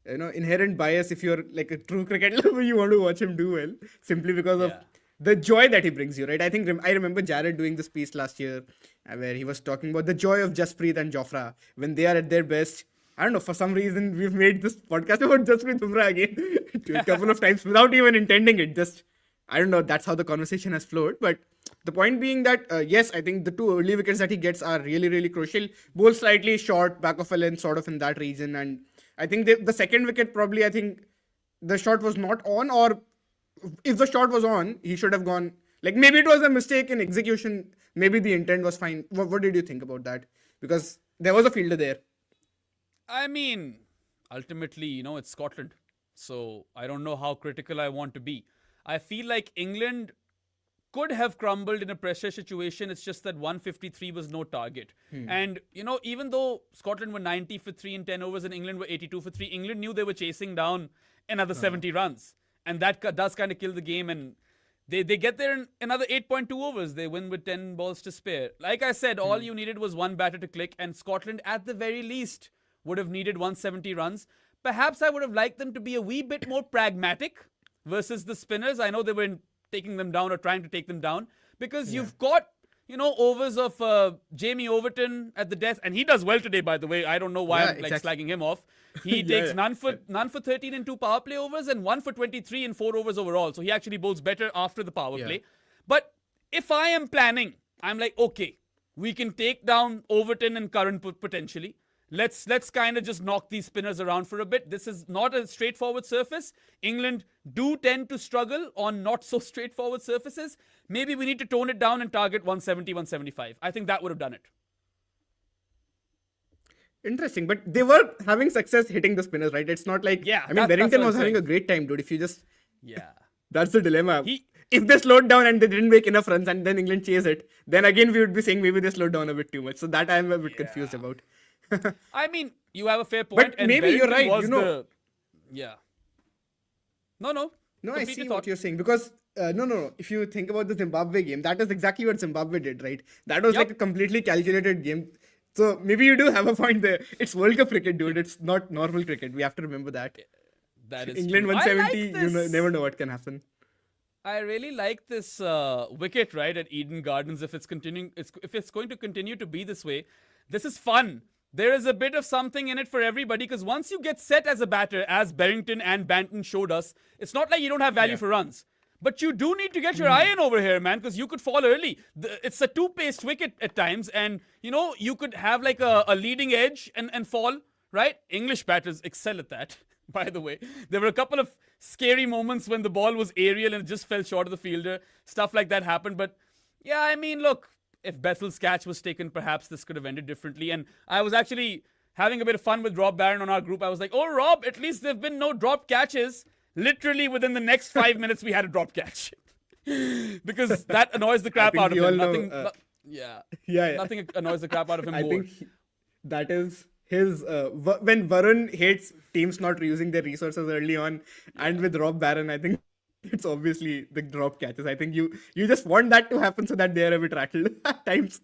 inherent bias if you're like a true cricket lover, you want to watch him do well simply because of the joy that he brings you, right? I think I remember Jared doing this piece last year where he was talking about the joy of Jasprit and Jofra when they are at their best. I don't know, for some reason we've made this podcast about Jasprit Bumrah again a couple of times without even intending it. Just, I don't know, that's how the conversation has flowed. But the point being that, yes, I think the 2 early wickets that he gets are really, really crucial. Bowl slightly short, back of a length, sort of in that region. And I think the second wicket probably, I think the shot was not on, or if the shot was on, he should have gone. Like maybe it was a mistake in execution. Maybe the intent was fine. What did you think about that? Because there was a fielder there.
I mean, ultimately, it's Scotland. So I don't know how critical I want to be. I feel like England could have crumbled in a pressure situation. It's just that 153 was no target. And, even though Scotland were 90 for 3 in 10 overs and England were 82 for 3, England knew they were chasing down another 70 runs. And that does kind of kill the game. And they get there in another 8.2 overs. They win with 10 balls to spare. Like I said, all you needed was one batter to click. And Scotland, at the very least, would have needed 170 runs. Perhaps I would have liked them to be a wee bit more pragmatic versus the spinners. I know they were taking them down or trying to take them down because you've got, overs of Jamie Overton at the death. And he does well today, by the way. I don't know why I'm slagging him off. He takes none for 13 in 2 power play overs and 1 for 23 in 4 overs overall. So he actually bowls better after the power play. But if I am planning, I'm like, okay, we can take down Overton and Curran potentially. Let's kind of just knock these spinners around for a bit. This is not a straightforward surface. England do tend to struggle on not so straightforward surfaces. Maybe we need to tone it down and target 170, 175. I think that would have done it.
Interesting, but they were having success hitting the spinners, right? It's not like, I mean, Berrington was having a great time, dude. If you just, that's the dilemma. If they slowed down and they didn't make enough runs and then England chase it, then again we would be saying maybe they slowed down a bit too much. So that I'm a bit confused about.
I mean, you have a fair point.
But maybe you're right.
No,
I see what you're saying because no. If you think about the Zimbabwe game, that is exactly what Zimbabwe did, right? That was like a completely calculated game. So maybe you do have a point there. It's World Cup cricket, dude. It's not normal cricket. We have to remember that.
That is
England
true.
170.
Like
you never know what can happen.
I really like this wicket right at Eden Gardens. If it's going to continue to be this way, this is fun. There is a bit of something in it for everybody because once you get set as a batter, as Barrington and Banton showed us, it's not like you don't have value for runs. But you do need to get your iron over here, man, because you could fall early. It's a two-paced wicket at times, and you could have like a leading edge and fall, right? English batters excel at that. By the way, there were a couple of scary moments when the ball was aerial and it just fell short of the fielder. Stuff like that happened. But yeah, I mean, look, if Bethel's catch was taken, perhaps this could have ended differently. And I was actually having a bit of fun with Rob Barron on our group. I was like, oh, Rob, at least there have been no dropped catches. Literally within the next 5 minutes, we had a dropped catch. Because that annoys the crap out of him. Nothing annoys the crap out of him more.
I think that is his when Varun hates teams not reusing their resources early on, and with Rob Barron, I think it's obviously the drop catches. I think you just want that to happen so that they're a bit rattled at times.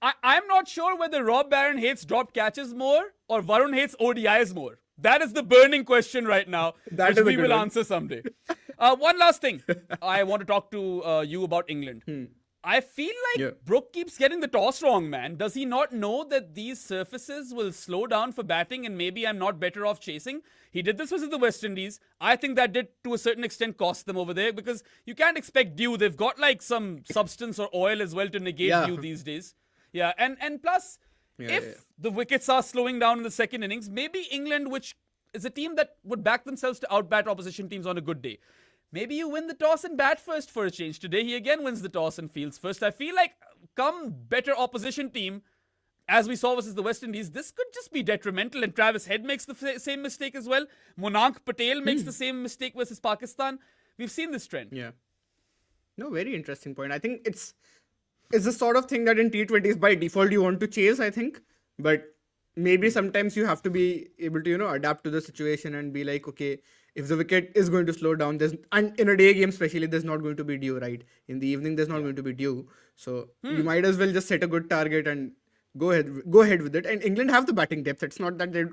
I'm not sure whether Rob Barron hates drop catches more or Varun hates ODIs more. That is the burning question right now, which we will answer someday. One last thing. I want to talk to you about England. I feel like Brook keeps getting the toss wrong, man. Does he not know that these surfaces will slow down for batting and maybe I'm not better off chasing? He did this versus the West Indies. I think that did to a certain extent cost them over there because you can't expect dew. They've got like some substance or oil as well to negate dew these days. Yeah, and plus, the wickets are slowing down in the second innings, maybe England, which is a team that would back themselves to outbat opposition teams on a good day. Maybe you win the toss and bat first for a change. Today, he again wins the toss and fields first. I feel like come better opposition team, as we saw versus the West Indies, this could just be detrimental. And Travis Head makes the same mistake as well. Monank Patel makes the same mistake versus Pakistan. We've seen this trend.
Yeah. No, very interesting point. I think it's the sort of thing that in T20s by default you want to chase, I think. But maybe sometimes you have to be able to, adapt to the situation and be like, okay, if the wicket is going to slow down, and in a day game especially, there's not going to be dew, right? In the evening, there's not going to be dew. So you might as well just set a good target and go ahead with it. And England have the batting depth. It's not that they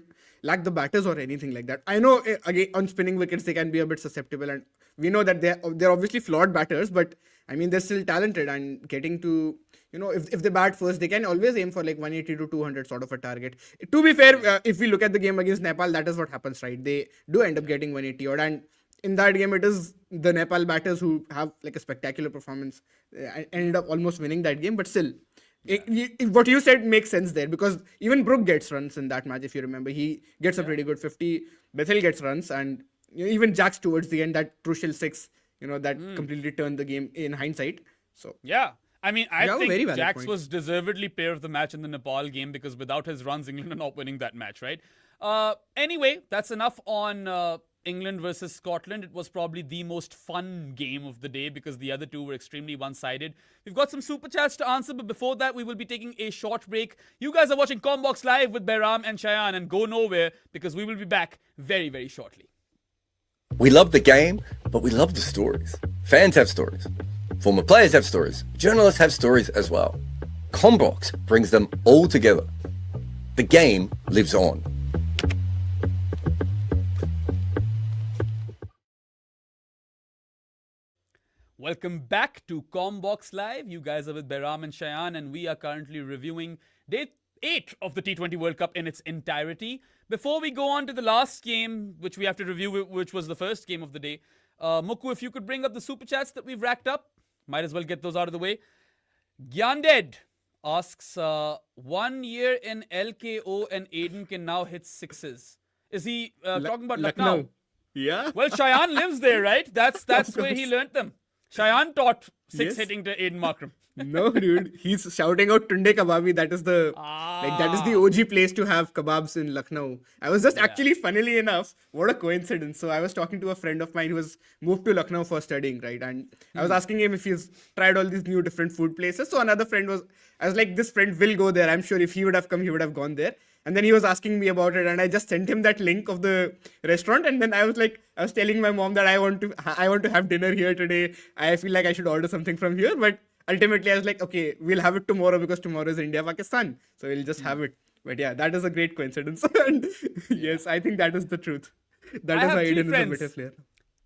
lack the batters or anything like that. I know, again, on spinning wickets, they can be a bit susceptible. And we know that they're obviously flawed batters, but I mean, they're still talented and getting to, if they bat first, they can always aim for like 180 to 200 sort of a target. To be fair, if we look at the game against Nepal, that is what happens, right? They do end up getting 180 odd. And in that game, it is the Nepal batters who have like a spectacular performance, ended up almost winning that game. But still, what you said makes sense there because even Brook gets runs in that match, if you remember. He gets a pretty good 50. Bethel gets runs. And even Jack's towards the end, that crucial six, that completely turned the game in hindsight. So
yeah. I mean, I think Jax was deservedly player of the match in the Nepal game because without his runs, England are not winning that match, right? Anyway, that's enough on England versus Scotland. It was probably the most fun game of the day because the other two were extremely one-sided. We've got some super chats to answer, but before that, we will be taking a short break. You guys are watching Commbox Live with Behram and Shayan, and go nowhere because we will be back very, very shortly.
We love the game, but we love the stories. Fans have stories. Former players have stories. Journalists have stories as well. Commbox brings them all together. The game lives on.
Welcome back to Commbox Live. You guys are with Behram and Shayan, and we are currently reviewing day 8 of the T20 World Cup in its entirety. Before we go on to the last game, which we have to review, which was the first game of the day, Mukku, if you could bring up the super chats that we've racked up, might as well get those out of the way. Gyanded asks, 1 year in LKO and Aiden can now hit sixes. Is he talking about Lucknow?
Yeah.
Well, Shayan lives there, right? That's where he learnt them. Shayan taught six hitting to Aiden Markram.
No, dude. He's shouting out Tunde Kababi. That is the OG place to have kebabs in Lucknow. I was just actually, funnily enough, what a coincidence. So I was talking to a friend of mine who was moved to Lucknow for studying, right? And I was asking him if he's tried all these new different food places. So another friend I was like, this friend will go there. I'm sure if he would have come, he would have gone there. And then he was asking me about it, and I just sent him that link of the restaurant. And then I was telling my mom that I want to have dinner here today. I feel like I should order something from here, but ultimately I was like, okay, we'll have it tomorrow because tomorrow is India-Pakistan. So we'll just have it. But yeah, that is a great coincidence. And yes, I think that is the truth. That is why Aiden is a better player.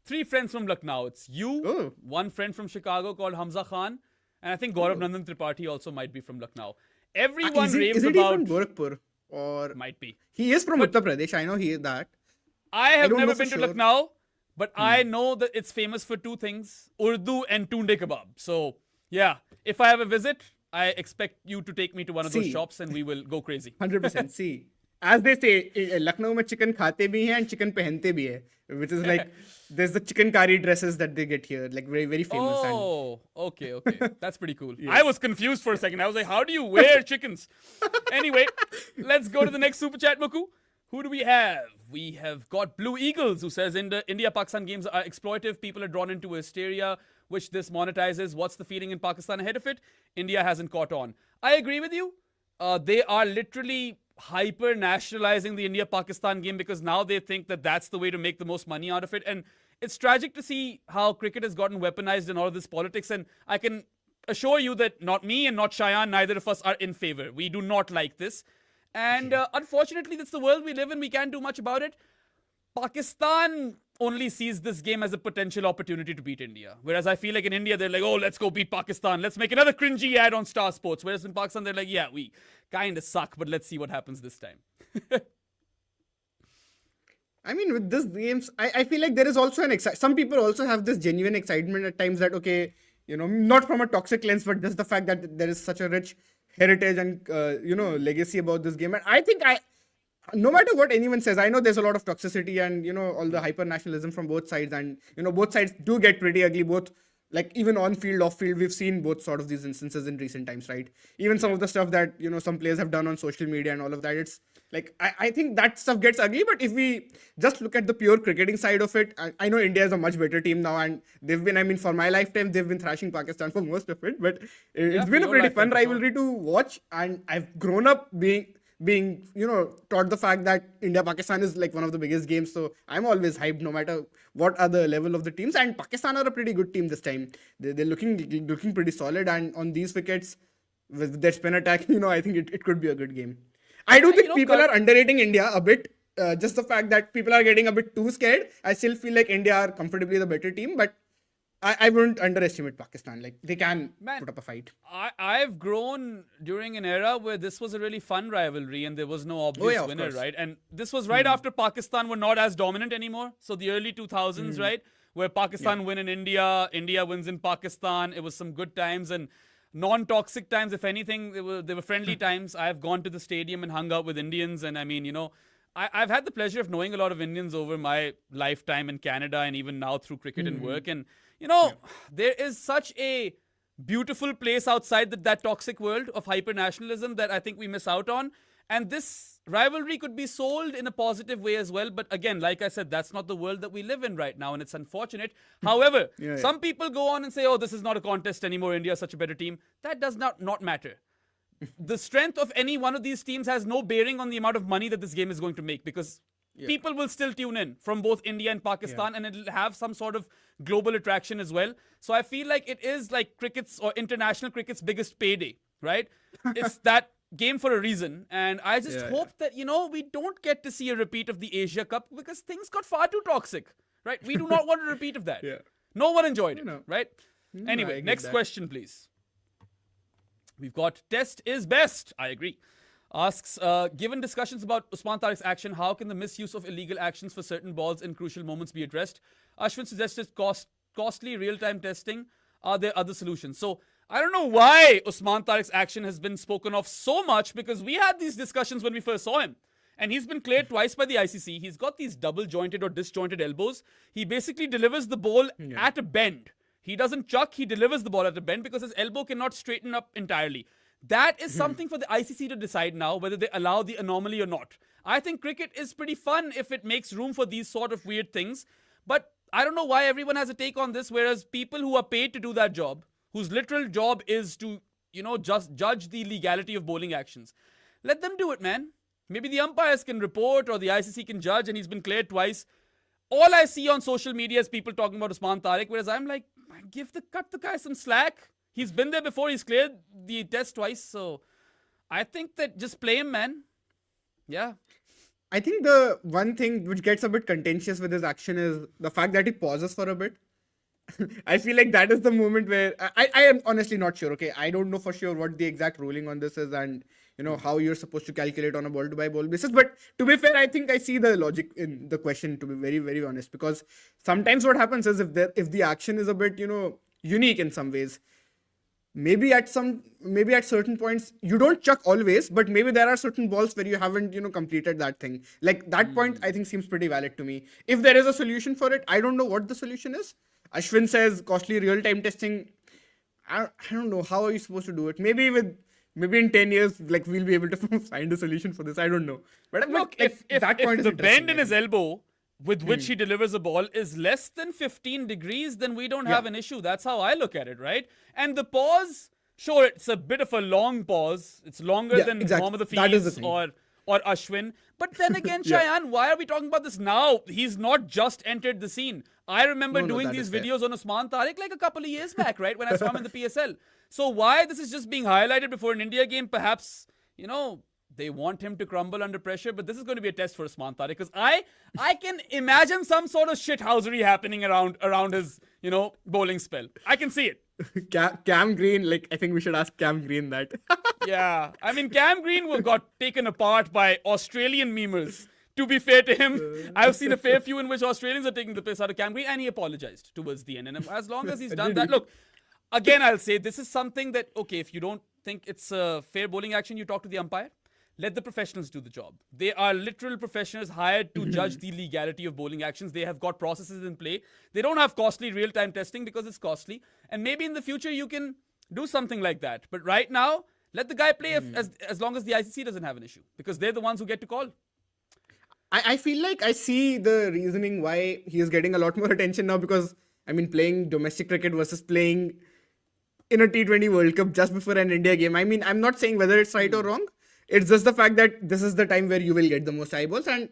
3 friends from Lucknow. It's you,
Oh.
one friend from Chicago called Hamza Khan, and I think Gaurav Nandan Tripathi also might be from Lucknow. Everyone raves
Isn't he
about...
from Gorakhpur? Or
Might be.
he is from Uttar Pradesh. I know he is that.
I have
don't
never
know for
been to
sure.
Lucknow, but I know that it's famous for 2 things, Urdu and tunde kebab. So, yeah, if I have a visit, I expect you to take me to one of those
See.
shops and we will go crazy.
100%. See, as they say, Lucknow mein chicken khate bhi hai and chicken pehante bhi hai, which is like there's the chicken curry dresses that they get here, like very very famous.
Oh, okay. That's pretty cool. I was confused for a second. I was like, how do you wear chickens? Anyway, let's go to the next super chat, Muku. Who do we have? We have got Blue Eagles, who says India-Pakistan games are exploitive. People are drawn into hysteria, which this monetizes. What's the feeling in Pakistan ahead of it? India hasn't caught on. I agree with you. They are literally hyper-nationalizing the India-Pakistan game because now they think that that's the way to make the most money out of it. And it's tragic to see how cricket has gotten weaponized in all of this politics. And I can assure you that not me and not Cheyenne, neither of us are in favor. We do not like this. And unfortunately, that's the world we live in. We can't do much about it. Pakistan only sees this game as a potential opportunity to beat India. Whereas I feel like in India, they're like, oh, let's go beat Pakistan. Let's make another cringy ad on Star Sports. Whereas in Pakistan, they're like, yeah, we kind of suck, but let's see what happens this time.
I mean, with these games, I feel like there is also some people also have this genuine excitement at times that, okay, not from a toxic lens, but just the fact that there is such a rich heritage and, legacy about this game. And I think no matter what anyone says, I know there's a lot of toxicity and, all the hyper nationalism from both sides. And, both sides do get pretty ugly, both like even on field, off field. We've seen both sort of these instances in recent times, right? Even some of the stuff that, some players have done on social media and all of that. It's like, I think that stuff gets ugly. But if we just look at the pure cricketing side of it, I know India is a much better team now. And they've been, for my lifetime, they've been thrashing Pakistan for most of it. But it's been a pretty fun rivalry to watch. And I've grown up being taught the fact that India-Pakistan is like one of the biggest games. So I'm always hyped no matter what are the level of the teams. And Pakistan are a pretty good team this time. They're looking pretty solid. And on these wickets, with their spin attack, I think it could be a good game. I do think people are underrating India a bit. Just the fact that people are getting a bit too scared. I still feel like India are comfortably the better team. But I wouldn't underestimate Pakistan. Like, they can put up a fight.
I've grown during an era where this was a really fun rivalry and there was no obvious winner, right? And this was right after Pakistan were not as dominant anymore. So the early 2000s, right? Where Pakistan win in India, India wins in Pakistan. It was some good times and non-toxic times. If anything, they were friendly times. I've gone to the stadium and hung out with Indians. And I mean, I've had the pleasure of knowing a lot of Indians over my lifetime in Canada and even now through cricket and work. And there is such a beautiful place outside that toxic world of hyper-nationalism that I think we miss out on. And this rivalry could be sold in a positive way as well. But again, like I said, that's not the world that we live in right now. And it's unfortunate. However, some people go on and say, oh, this is not a contest anymore. India is such a better team. That does not matter. The strength of any one of these teams has no bearing on the amount of money that this game is going to make because people will still tune in from both India and Pakistan and it'll have some sort of global attraction as well. So I feel like it is like cricket's or international cricket's biggest payday, right? It's that game for a reason. And I just hope that, we don't get to see a repeat of the Asia Cup because things got far too toxic, right? We do not want a repeat of that. No one enjoyed it, right? Anyway, next question, please. We've got Test is best. I agree. Asks, given discussions about Usman Tariq's action, how can the misuse of illegal actions for certain balls in crucial moments be addressed? Ashwin suggested costly real-time testing. Are there other solutions? So, I don't know why Usman Tariq's action has been spoken of so much because we had these discussions when we first saw him. And he's been cleared twice by the ICC. He's got these double-jointed or disjointed elbows. He basically delivers the ball at a bend. He doesn't chuck, he delivers the ball at a bend because his elbow cannot straighten up entirely. That is something for the ICC to decide now, whether they allow the anomaly or not. I think cricket is pretty fun if it makes room for these sort of weird things. But I don't know why everyone has a take on this, whereas people who are paid to do that job, whose literal job is to, just judge the legality of bowling actions, let them do it, man. Maybe the umpires can report or the ICC can judge and he's been cleared twice. All I see on social media is people talking about Usman Tariq, whereas I'm like, cut the guy some slack. He's been there before. He's cleared the test twice. So I think that just play him, man. Yeah.
I think the one thing which gets a bit contentious with his action is the fact that he pauses for a bit. I feel like that is the moment where I am honestly not sure. Okay, I don't know for sure what the exact ruling on this is and how you're supposed to calculate on a ball to ball basis. But to be fair, I think I see the logic in the question, to be very, very honest, because sometimes what happens is if the action is a bit unique in some ways, maybe at certain points you don't chuck always, but maybe there are certain balls where you haven't completed that thing. Like that point I think seems pretty valid to me. If there is a solution for it, I don't know what the solution is. Ashwin says costly real-time testing. I don't know, how are you supposed to do it. Maybe in 10 years like we'll be able to find a solution for this. I don't know, but
Look,
like,
if
that point is
the
interesting,
bend in
I
his
think.
elbow with which he delivers a ball is less than 15 degrees, then we don't have an issue. That's how I look at it, right? And the pause, sure, it's a bit of a long pause. It's longer than
exactly.
Mohammad
That is the
Hafiz
thing.
or Ashwin. But then again, Shayan, why are we talking about this now? He's not just entered the scene. I remember
No,
doing
that
these
is fair.
videos on Usman Tariq like a couple of years back, right? When I saw him in the PSL. So why this is just being highlighted before an India game? Perhaps, they want him to crumble under pressure, but this is going to be a test for Usman Tariq, because I can imagine some sort of shithousery happening around his, bowling spell. I can see it.
Cam Green, like I think we should ask Cam Green that.
Yeah. I mean, Cam Green got taken apart by Australian memers. To be fair to him, I've seen a fair few in which Australians are taking the piss out of Cam Green, and he apologized towards the end. And as long as he's done that, look, again, I'll say this is something that, okay, if you don't think it's a fair bowling action, you talk to the umpire. Let the professionals do the job. They are literal professionals hired to judge the legality of bowling actions. They have got processes in play. They don't have costly real-time testing because it's costly. And maybe in the future you can do something like that. But right now, let the guy play as long as the ICC doesn't have an issue, because they're the ones who get to call.
I feel like I see the reasoning why he is getting a lot more attention now, because I mean, playing domestic cricket versus playing in a T20 World Cup just before an India game. I mean, I'm not saying whether it's right or wrong. It's just the fact that this is the time where you will get the most eyeballs. And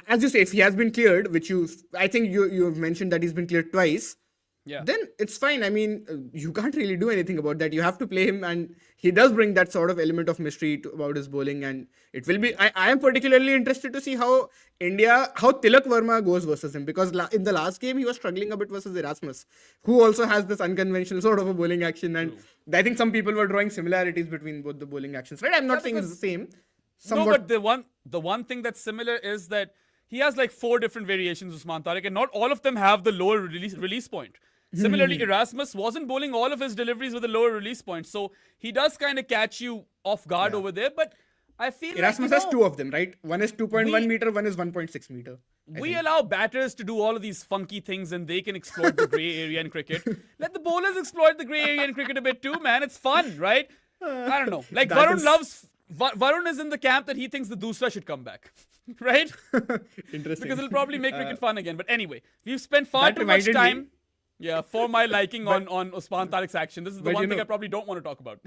as you say, if he has been cleared, which I think you've mentioned that he's been cleared twice, then it's fine. I mean, you can't really do anything about that. You have to play him, and he does bring that sort of element of mystery about his bowling. And it will be. I am particularly interested to see how Tilak Verma goes versus him, because in the last game he was struggling a bit versus Erasmus, who also has this unconventional sort of a bowling action. And I think some people were drawing similarities between both the bowling actions. Right? I'm not saying it's the same.
Somewhat. No, but the one thing that's similar is that he has like 4 different variations of Usman Tariq, and not all of them have the lower release point. Similarly, Erasmus wasn't bowling all of his deliveries with a lower release point, so he does kind of catch you off guard over there. But I feel
Erasmus has 2 of them, right? One is 2.1 meter, one is 1.6 meter.
We allow batters to do all of these funky things, and they can exploit the grey area in cricket. Let the bowlers exploit the grey area in cricket a bit too, man. It's fun, right? I don't know. Like Varun is in the camp that he thinks the Dusra should come back, right?
Interesting.
Because it'll probably make cricket fun again. But anyway, we've spent far too much time. Yeah, for my liking on Usman Tariq's action. This is the one thing I probably don't want to talk about.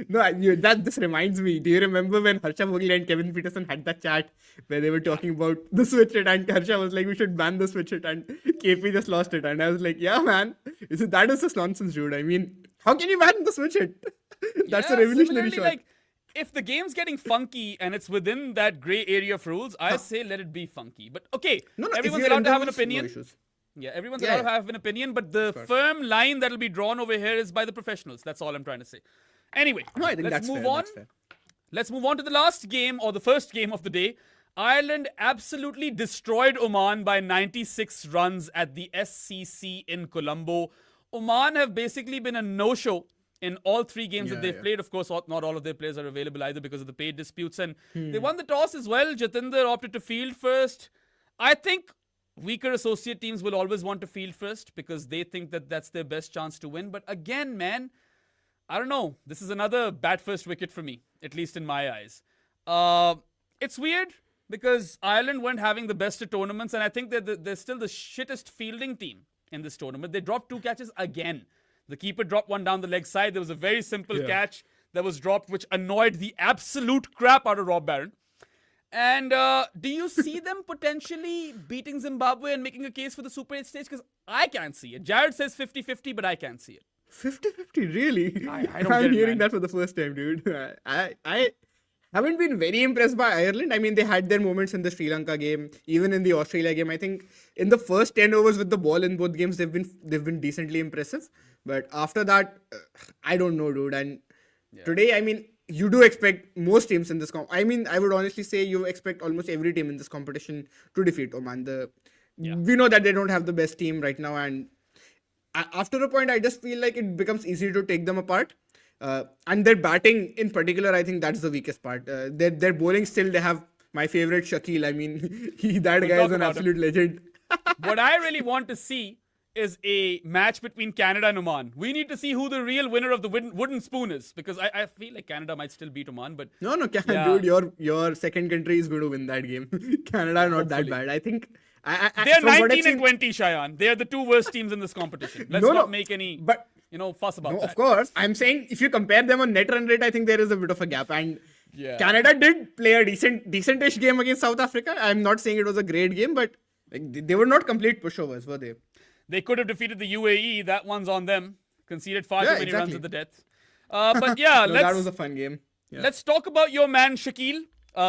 No, this reminds me. Do you remember when Harsha Bhogle and Kevin Peterson had that chat where they were talking about the switch hit, and Harsha was like, we should ban the switch hit, and KP just lost it. And I was like, yeah, man, that is just nonsense, dude. I mean, how can you ban the switch hit? That's a revolutionary shot.
Like, if the game's getting funky and it's within that grey area of rules, I say let it be funky. But okay, everyone's allowed to have an opinion. Yeah, everyone's allowed to have an opinion, but the firm line that'll be drawn over here is by the professionals. That's all I'm trying to say. Anyway, let's move on. Let's move on to the last game, or the first game of the day. Ireland absolutely destroyed Oman by 96 runs at the SCC in Colombo. Oman have basically been a no-show in all 3 games that they've played. Of course, not all of their players are available either because of the paid disputes. And they won the toss as well. Jatinder opted to field first. I think weaker associate teams will always want to field first because they think that that's their best chance to win. But again, man, I don't know. This is another bat first wicket for me, at least in my eyes. It's weird because Ireland weren't having the best of tournaments, and I think they're still the shittest fielding team in this tournament. They dropped 2 catches again. The keeper dropped one down the leg side. There was a very simple catch that was dropped, which annoyed the absolute crap out of Rob Barron. And do you see them potentially beating Zimbabwe and making a case for the Super 8 stage? Because I can't see it. Jared says 50-50, but I can't see it.
50-50, really?
I don't
I'm
get it,
hearing
man.
that for the first time, dude. haven't been very impressed by Ireland. I mean, they had their moments in the Sri Lanka game, even in the Australia game. I think in the first 10 overs with the ball in both games, they've been decently impressive. But after that, I don't know, dude. And today, I mean, you do expect most teams in this I mean, I would honestly say you expect almost every team in this competition to defeat Oman. We know that they don't have the best team right now, and after a point, I just feel like it becomes easy to take them apart. And their batting in particular, I think that's the weakest part. Their bowling still, they have my favorite Shakil. I mean, that guy is an absolute legend.
What I really want to see is a match between Canada and Oman. We need to see who the real winner of the wooden spoon is, because I feel like Canada might still beat Oman, but
No, dude, your second country is going to win that game. Canada are not that bad. I think
they're
from what I've
19 and
seen-
20, Shayan. They're the two worst teams in this competition. Let's
No,
not make any
but
fuss about
no,
that.
of course. I'm saying if you compare them on net run rate, I think there is a bit of a gap. And
Yeah.
Canada did play a decentish game against South Africa. I'm not saying it was a great game, but like, they were not complete pushovers, were they?
They could have defeated the UAE. That one's on them. Conceded far too many runs
exactly.
at the death. But yeah,
No, that was a fun game. Yeah.
let's talk about your man Shakil.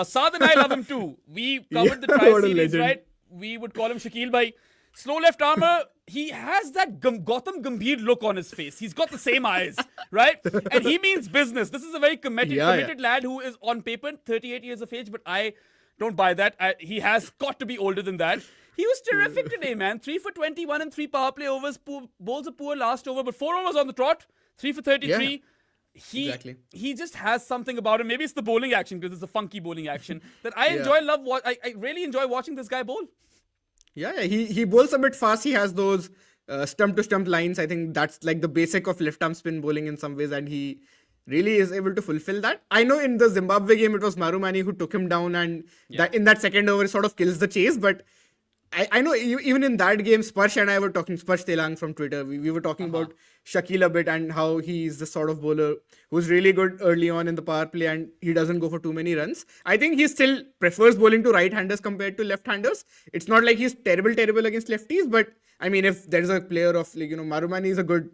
Saad and I love him too. We covered the
Yeah, what a
tri-series,
legend.
right? We would call him Shakil by slow left armour. He has that Gautam Gambhir look on his face. He's got the same eyes, right? And he means business. This is a very committed lad who is on paper 38 years of age, but I don't buy that. He has got to be older than that. He was terrific today, man. 3 for 21 and 3 power play overs. Bowls a poor last over, but 4 overs on the trot. 3 for 33.
Exactly.
He just has something about him. Maybe it's the bowling action, because it's a funky bowling action that I enjoy. I really enjoy watching this guy bowl.
Yeah, he bowls a bit fast. He has those stump to stump lines. I think that's like the basic of left arm spin bowling in some ways, and he really is able to fulfill that. I know in the Zimbabwe game it was Marumani who took him down, and that in that second over sort of kills the chase. But I know even in that game, Sparsh and I were talking, Sparsh Telang from Twitter, we were talking about Shakil a bit and how he's the sort of bowler who's really good early on in the power play and he doesn't go for too many runs. I think he still prefers bowling to right-handers compared to left-handers. It's not like he's terrible against lefties, but I mean, if there's a player of like, Marumani is a good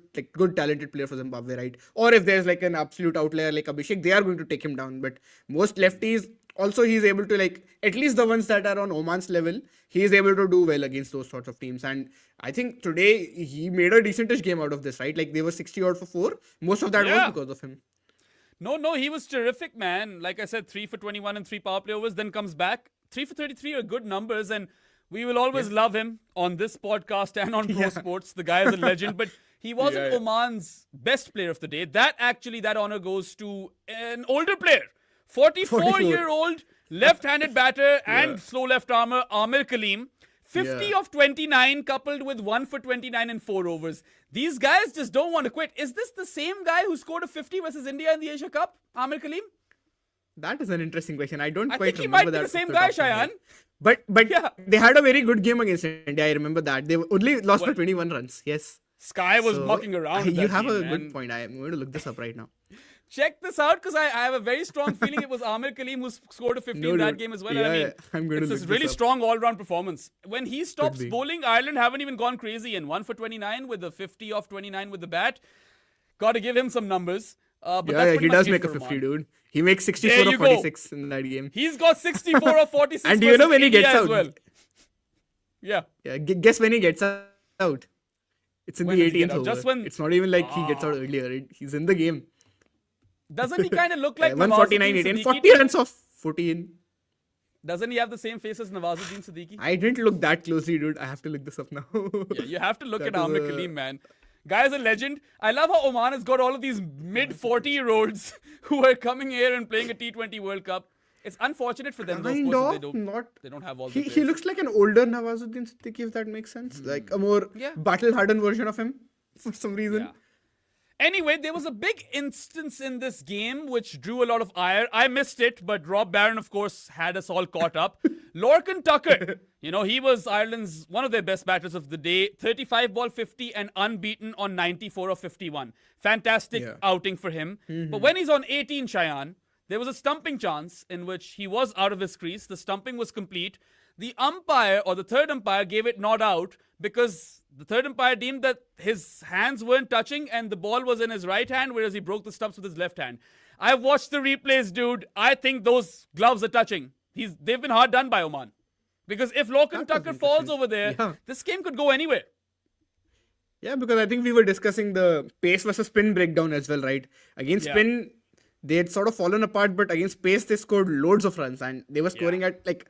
talented player for Zimbabwe, right? Or if there's like an absolute outlier like Abhishek, they are going to take him down. But most lefties, also he's able to at least the ones that are on Oman's level, he is able to do well against those sorts of teams. And I think today he made a decentish game out of this, right? Like they were 60 odd for 4. Most of that was because of him.
No, he was terrific, man. Like I said, 3 for 21 and 3 power play overs, then comes back. 3 for 33 are good numbers, and we will always love him on this podcast and on Pro Sports. The guy is a legend, but he wasn't Oman's best player of the day. That honor goes to an older player. 44-year-old left-handed batter and slow left armour, Amir Kaleem. 50 of 29 coupled with 1 for 29 in 4 overs. These guys just don't want to quit. Is this the same guy who scored a 50 versus India in the Asia Cup, Amir Kaleem?
That is an interesting question. I don't
I
quite
think he
remember
might be
that.
the same guy, Shayan.
But they had a very good game against India. I remember that. They only lost by 21 runs. Yes.
Sky was mucking around. With
You
that
have
team,
a
man.
good point. I am going to look this up right now.
Check this out, because I have a very strong feeling it was Amir Kaleem who scored a 50 in that game as well.
I'm going to
it's
look
a really
this up.
strong all-round performance. When he stops
be.
bowling, Ireland haven't even gone crazy. And 1 for 29 with the 50 off 29 with the bat. Got to give him some numbers. But that's pretty
he
much
does
it
make a
for
50,
Oman.
dude. He makes
There
64
you
or
go.
46 in that game.
He's got 64 or 46
And do you know
versus
when he
India
gets
as
out?
well. Yeah.
Guess when he gets out. It's in
When
the
does he get
18th
out?
over.
Just when-
It's not even like he gets out earlier. He's in the game.
Doesn't he kind of look like
149,
Nawazuddin
18,
Siddiqui?
40 runs off 14.
Doesn't he have the same face as Nawazuddin Siddiqui?
I didn't look that closely, dude. I have to look this up now.
Yeah, you have to look
That
at Amir
is a-
Kaleem, man. Guy's a legend. I love how Oman has got all of these mid-40-year-olds who are coming here and playing a T20 World Cup. It's unfortunate for them, though, of
Kind
course,
of,
they don't have all the
He
players.
looks like an older Nawazuddin Siddiqui, if that makes sense. Like a more battle-hardened version of him for some reason.
Yeah. Anyway, there was a big instance in this game which drew a lot of ire. I missed it, but Rob Barron, of course, had us all caught up. Lorcan Tucker, he was Ireland's one of their best batters of the day. 35 ball 50 and unbeaten on 94 of 51. Fantastic outing for him. But when he's on 18, Shayan, there was a stumping chance in which he was out of his crease. The stumping was complete. The umpire or the third umpire gave it not out because The third umpire deemed that his hands weren't touching and the ball was in his right hand, whereas he broke the stumps with his left hand. I've watched the replays, dude. I think those gloves are touching. They've been hard done by Oman. Because if Lachlan Tucker falls over there, this game could go anywhere.
Yeah, because I think we were discussing the pace versus spin breakdown as well, right? Against spin, they had sort of fallen apart, but against pace, they scored loads of runs and they were scoring at like.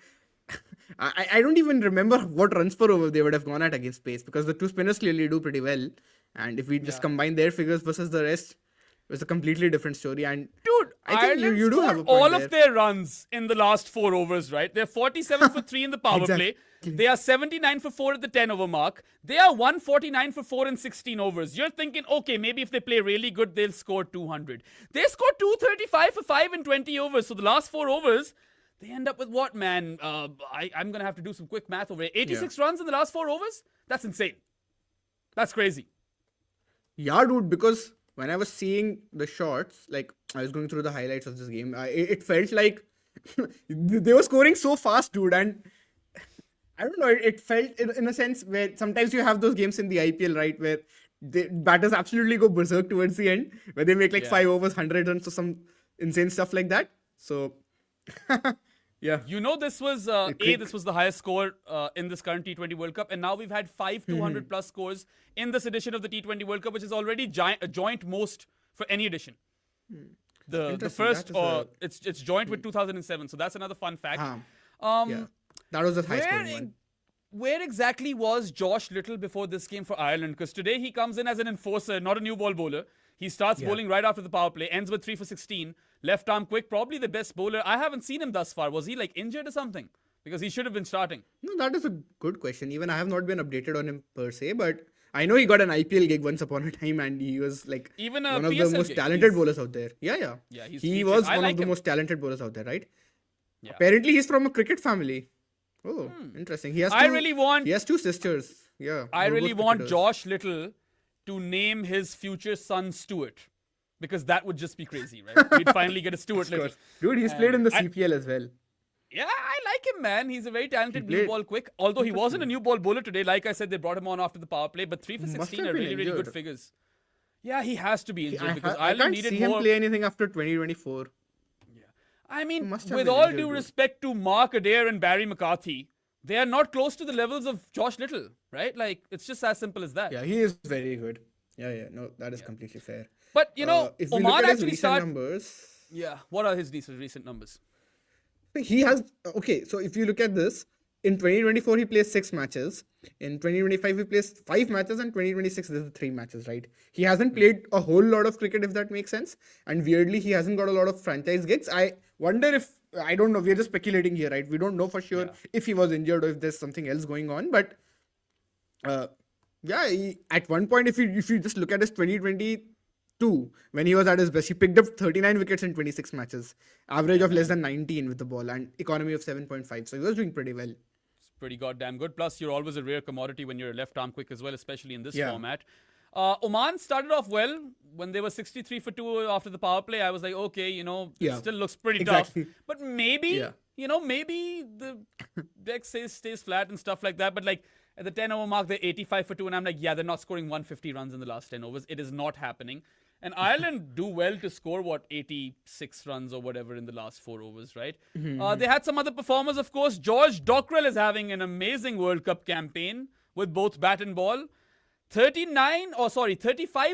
I don't even remember what runs per over they would have gone at against pace because the two spinners clearly do pretty well. And if we just combine their figures versus the rest, it was a completely different story. And
dude,
I think you do have a point
all
there.
of their runs in the last 4 overs, right? They're 47 for 3 in the power play. They are 79 for 4 at the 10 over mark. They are 149 for 4 in 16 overs. You're thinking, okay, maybe if they play really good, they'll score 200. They scored 235 for 5 in 20 overs. So the last 4 overs, they end up with what, man? I'm going to have to do some quick math over here. 86 runs in the last 4 overs? That's insane. That's crazy.
Yeah, dude, because when I was seeing the shots, like I was going through the highlights of this game, it felt like they were scoring so fast, dude. And I don't know, it felt in a sense where sometimes you have those games in the IPL, right, where the batters absolutely go berserk towards the end, where they make like 5 overs, 100 runs or some insane stuff like that. So, yeah.
You know, this was this was the highest score in this current T20 World Cup, and now we've had 5 200 plus scores in this edition of the T20 World Cup, which is already a joint most for any edition. The first, it's joint with 2007, so that's another fun fact.
That was the highest scoring one.
Where exactly was Josh Little before this game for Ireland? Because today he comes in as an enforcer, not a new ball bowler. He starts bowling right after the power play, ends with 3 for 16. Left arm quick, probably the best bowler. I haven't seen him thus far. Was he like injured or something? Because he should have been starting.
No, that is a good question. Even I have not been updated on him per se, but I know he got an IPL gig once upon a time and he was like
even
one of
PSL
the most
gig.
talented bowlers out there. Yeah. He was one of the most talented bowlers out there, right?
Yeah.
Apparently he's from a cricket family. Oh, interesting. He has two sisters. Yeah.
I really want
cricketers.
Josh Little to name his future son Stuart. Because that would just be crazy, right? We'd finally get a Stuart Little.
Dude, he's played in the CPL as well.
Yeah, I like him, man. He's a very talented new ball quick. Although he wasn't a new ball bowler today. Like I said, they brought him on after the power play. But 3 for 16 are really, really good figures. Yeah, he has to be injured because Ireland needed more.
I can't see him play anything after 2024.
Yeah. I mean, with all due respect to Mark Adair and Barry McCarthy, they are not close to the levels of Josh Little, right? Like, it's just as simple as that.
Yeah, he is very good. Yeah. No, that is completely fair.
But, you know,
if we
Oman
look at
actually
his
started...
numbers...
Yeah, what are his recent numbers?
He has... Okay, so if you look at this, in 2024, he plays 6 matches. In 2025, he plays 5 matches. And 2026, this is 3 matches, right? He hasn't played a whole lot of cricket, if that makes sense. And weirdly, he hasn't got a lot of franchise gigs. I wonder if... I don't know. We're just speculating here, right? We don't know for sure if he was injured or if there's something else going on. But... at one point, if you just look at his 2022, when he was at his best, he picked up 39 wickets in 26 matches, average of less than 19 with the ball, and economy of 7.5. So he was doing pretty well.
It's pretty goddamn good. Plus, you're always a rare commodity when you're left arm quick as well, especially in this format. Oman started off well when they were 63 for 2 after the power play. I was like, okay, it still looks pretty tough. But maybe, maybe the deck stays flat and stuff like that. But like, at the 10 over mark, they're 85 for 2. And I'm like, they're not scoring 150 runs in the last 10 overs. It is not happening. And Ireland do well to score, 86 runs or whatever in the last 4 overs, right? They had some other performers, of course. George Dockrell is having an amazing World Cup campaign with both bat and ball. 35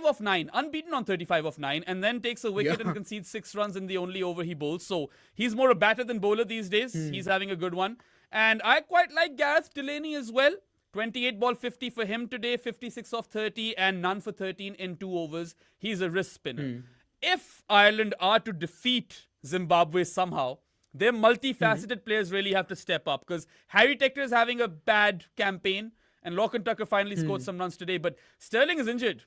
of 9, unbeaten on 35 of 9, and then takes a wicket and concedes 6 runs in the only over he bowls. So he's more a batter than bowler these days. He's having a good one. And I quite like Gareth Delaney as well. 28 ball 50 for him today, 56 off 30 and none for 13 in 2 overs. He's a wrist spinner. If Ireland are to defeat Zimbabwe somehow, their multifaceted players really have to step up because Harry Tector is having a bad campaign and Lachlan Tucker finally scored some runs today, but Sterling is injured.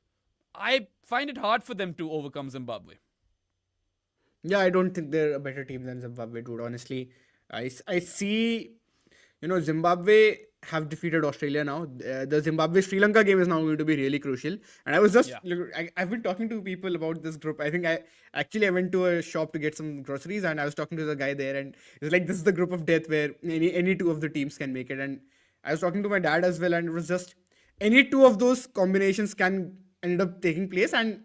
I find it hard for them to overcome Zimbabwe.
Yeah, I don't think they're a better team than Zimbabwe, dude, honestly. I see, Zimbabwe have defeated Australia now. The Zimbabwe-Sri Lanka game is now going to be really crucial. And I was just, I've been talking to people about this group. I think I went to a shop to get some groceries and I was talking to the guy there and it's like, this is the group of death where any 2 of the teams can make it. And I was talking to my dad as well and it was just, any two of those combinations can end up taking place, and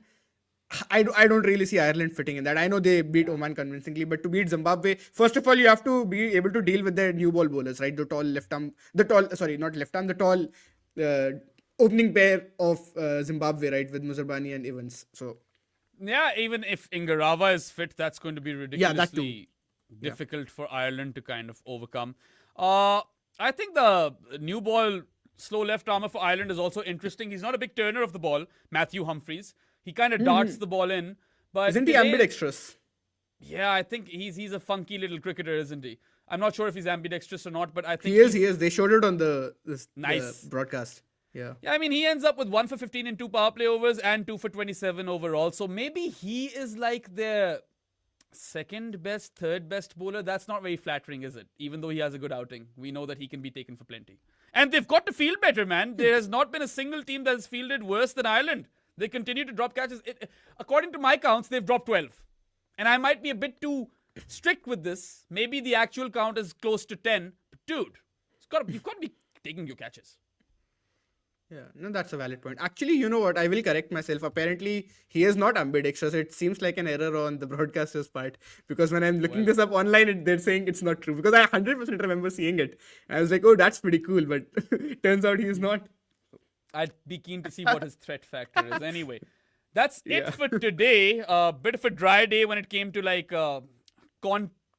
I don't really see Ireland fitting in that. I know they beat Oman convincingly, but to beat Zimbabwe, first of all, you have to be able to deal with their new ball bowlers, right? The tall opening pair of Zimbabwe, right, with Muzerbani and Evans. So
Yeah, even if Ingarava is fit, that's going to be ridiculously difficult for Ireland to kind of overcome. I think the new ball slow left armour for Ireland is also interesting. He's not a big turner of the ball, Matthew Humphreys. He kind of darts the ball in. But
isn't he ambidextrous?
Yeah, I think he's a funky little cricketer, isn't he? I'm not sure if he's ambidextrous or not, but I think
He is. They showed it on the broadcast. Yeah.
Yeah, I mean, he ends up with 1 for 15 in 2 power play overs and 2 for 27 overall. So maybe he is like their second best, third best bowler. That's not very flattering, is it? Even though he has a good outing, we know that he can be taken for plenty. And they've got to field better, man. There has not been a single team that has fielded worse than Ireland. They continue to drop catches. According to my counts, they've dropped 12. And I might be a bit too strict with this. Maybe the actual count is close to 10. But dude, you've got to be taking your catches.
Yeah, no, that's a valid point. Actually, you know what? I will correct myself. Apparently, he is not ambidextrous. It seems like an error on the broadcaster's part, because when I'm looking this up online, they're saying it's not true, because I 100% remember seeing it. I was like, oh, that's pretty cool, but turns out he's not.
I'd be keen to see what his threat factor is. Anyway, that's it for today. A bit of a dry day when it came to like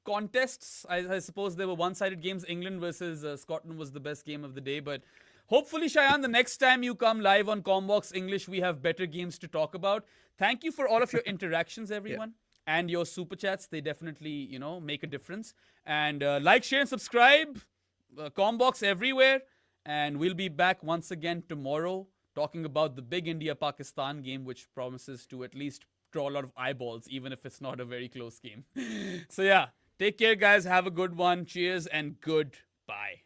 contests. I suppose there were one-sided games. England versus Scotland was the best game of the day, but hopefully, Shayan, the next time you come live on Commbox English, we have better games to talk about. Thank you for all of your interactions, everyone. And your super chats. They definitely, make a difference. And like, share, and subscribe. Commbox everywhere. And we'll be back once again tomorrow talking about the big India-Pakistan game, which promises to at least draw a lot of eyeballs, even if it's not a very close game. So yeah, take care, guys. Have a good one. Cheers and goodbye.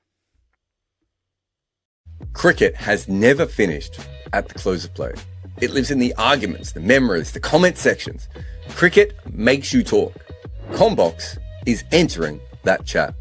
Cricket has never finished at the close of play. It lives in the arguments, the memories, the comment sections. Cricket makes you talk. Commbox is entering that chat.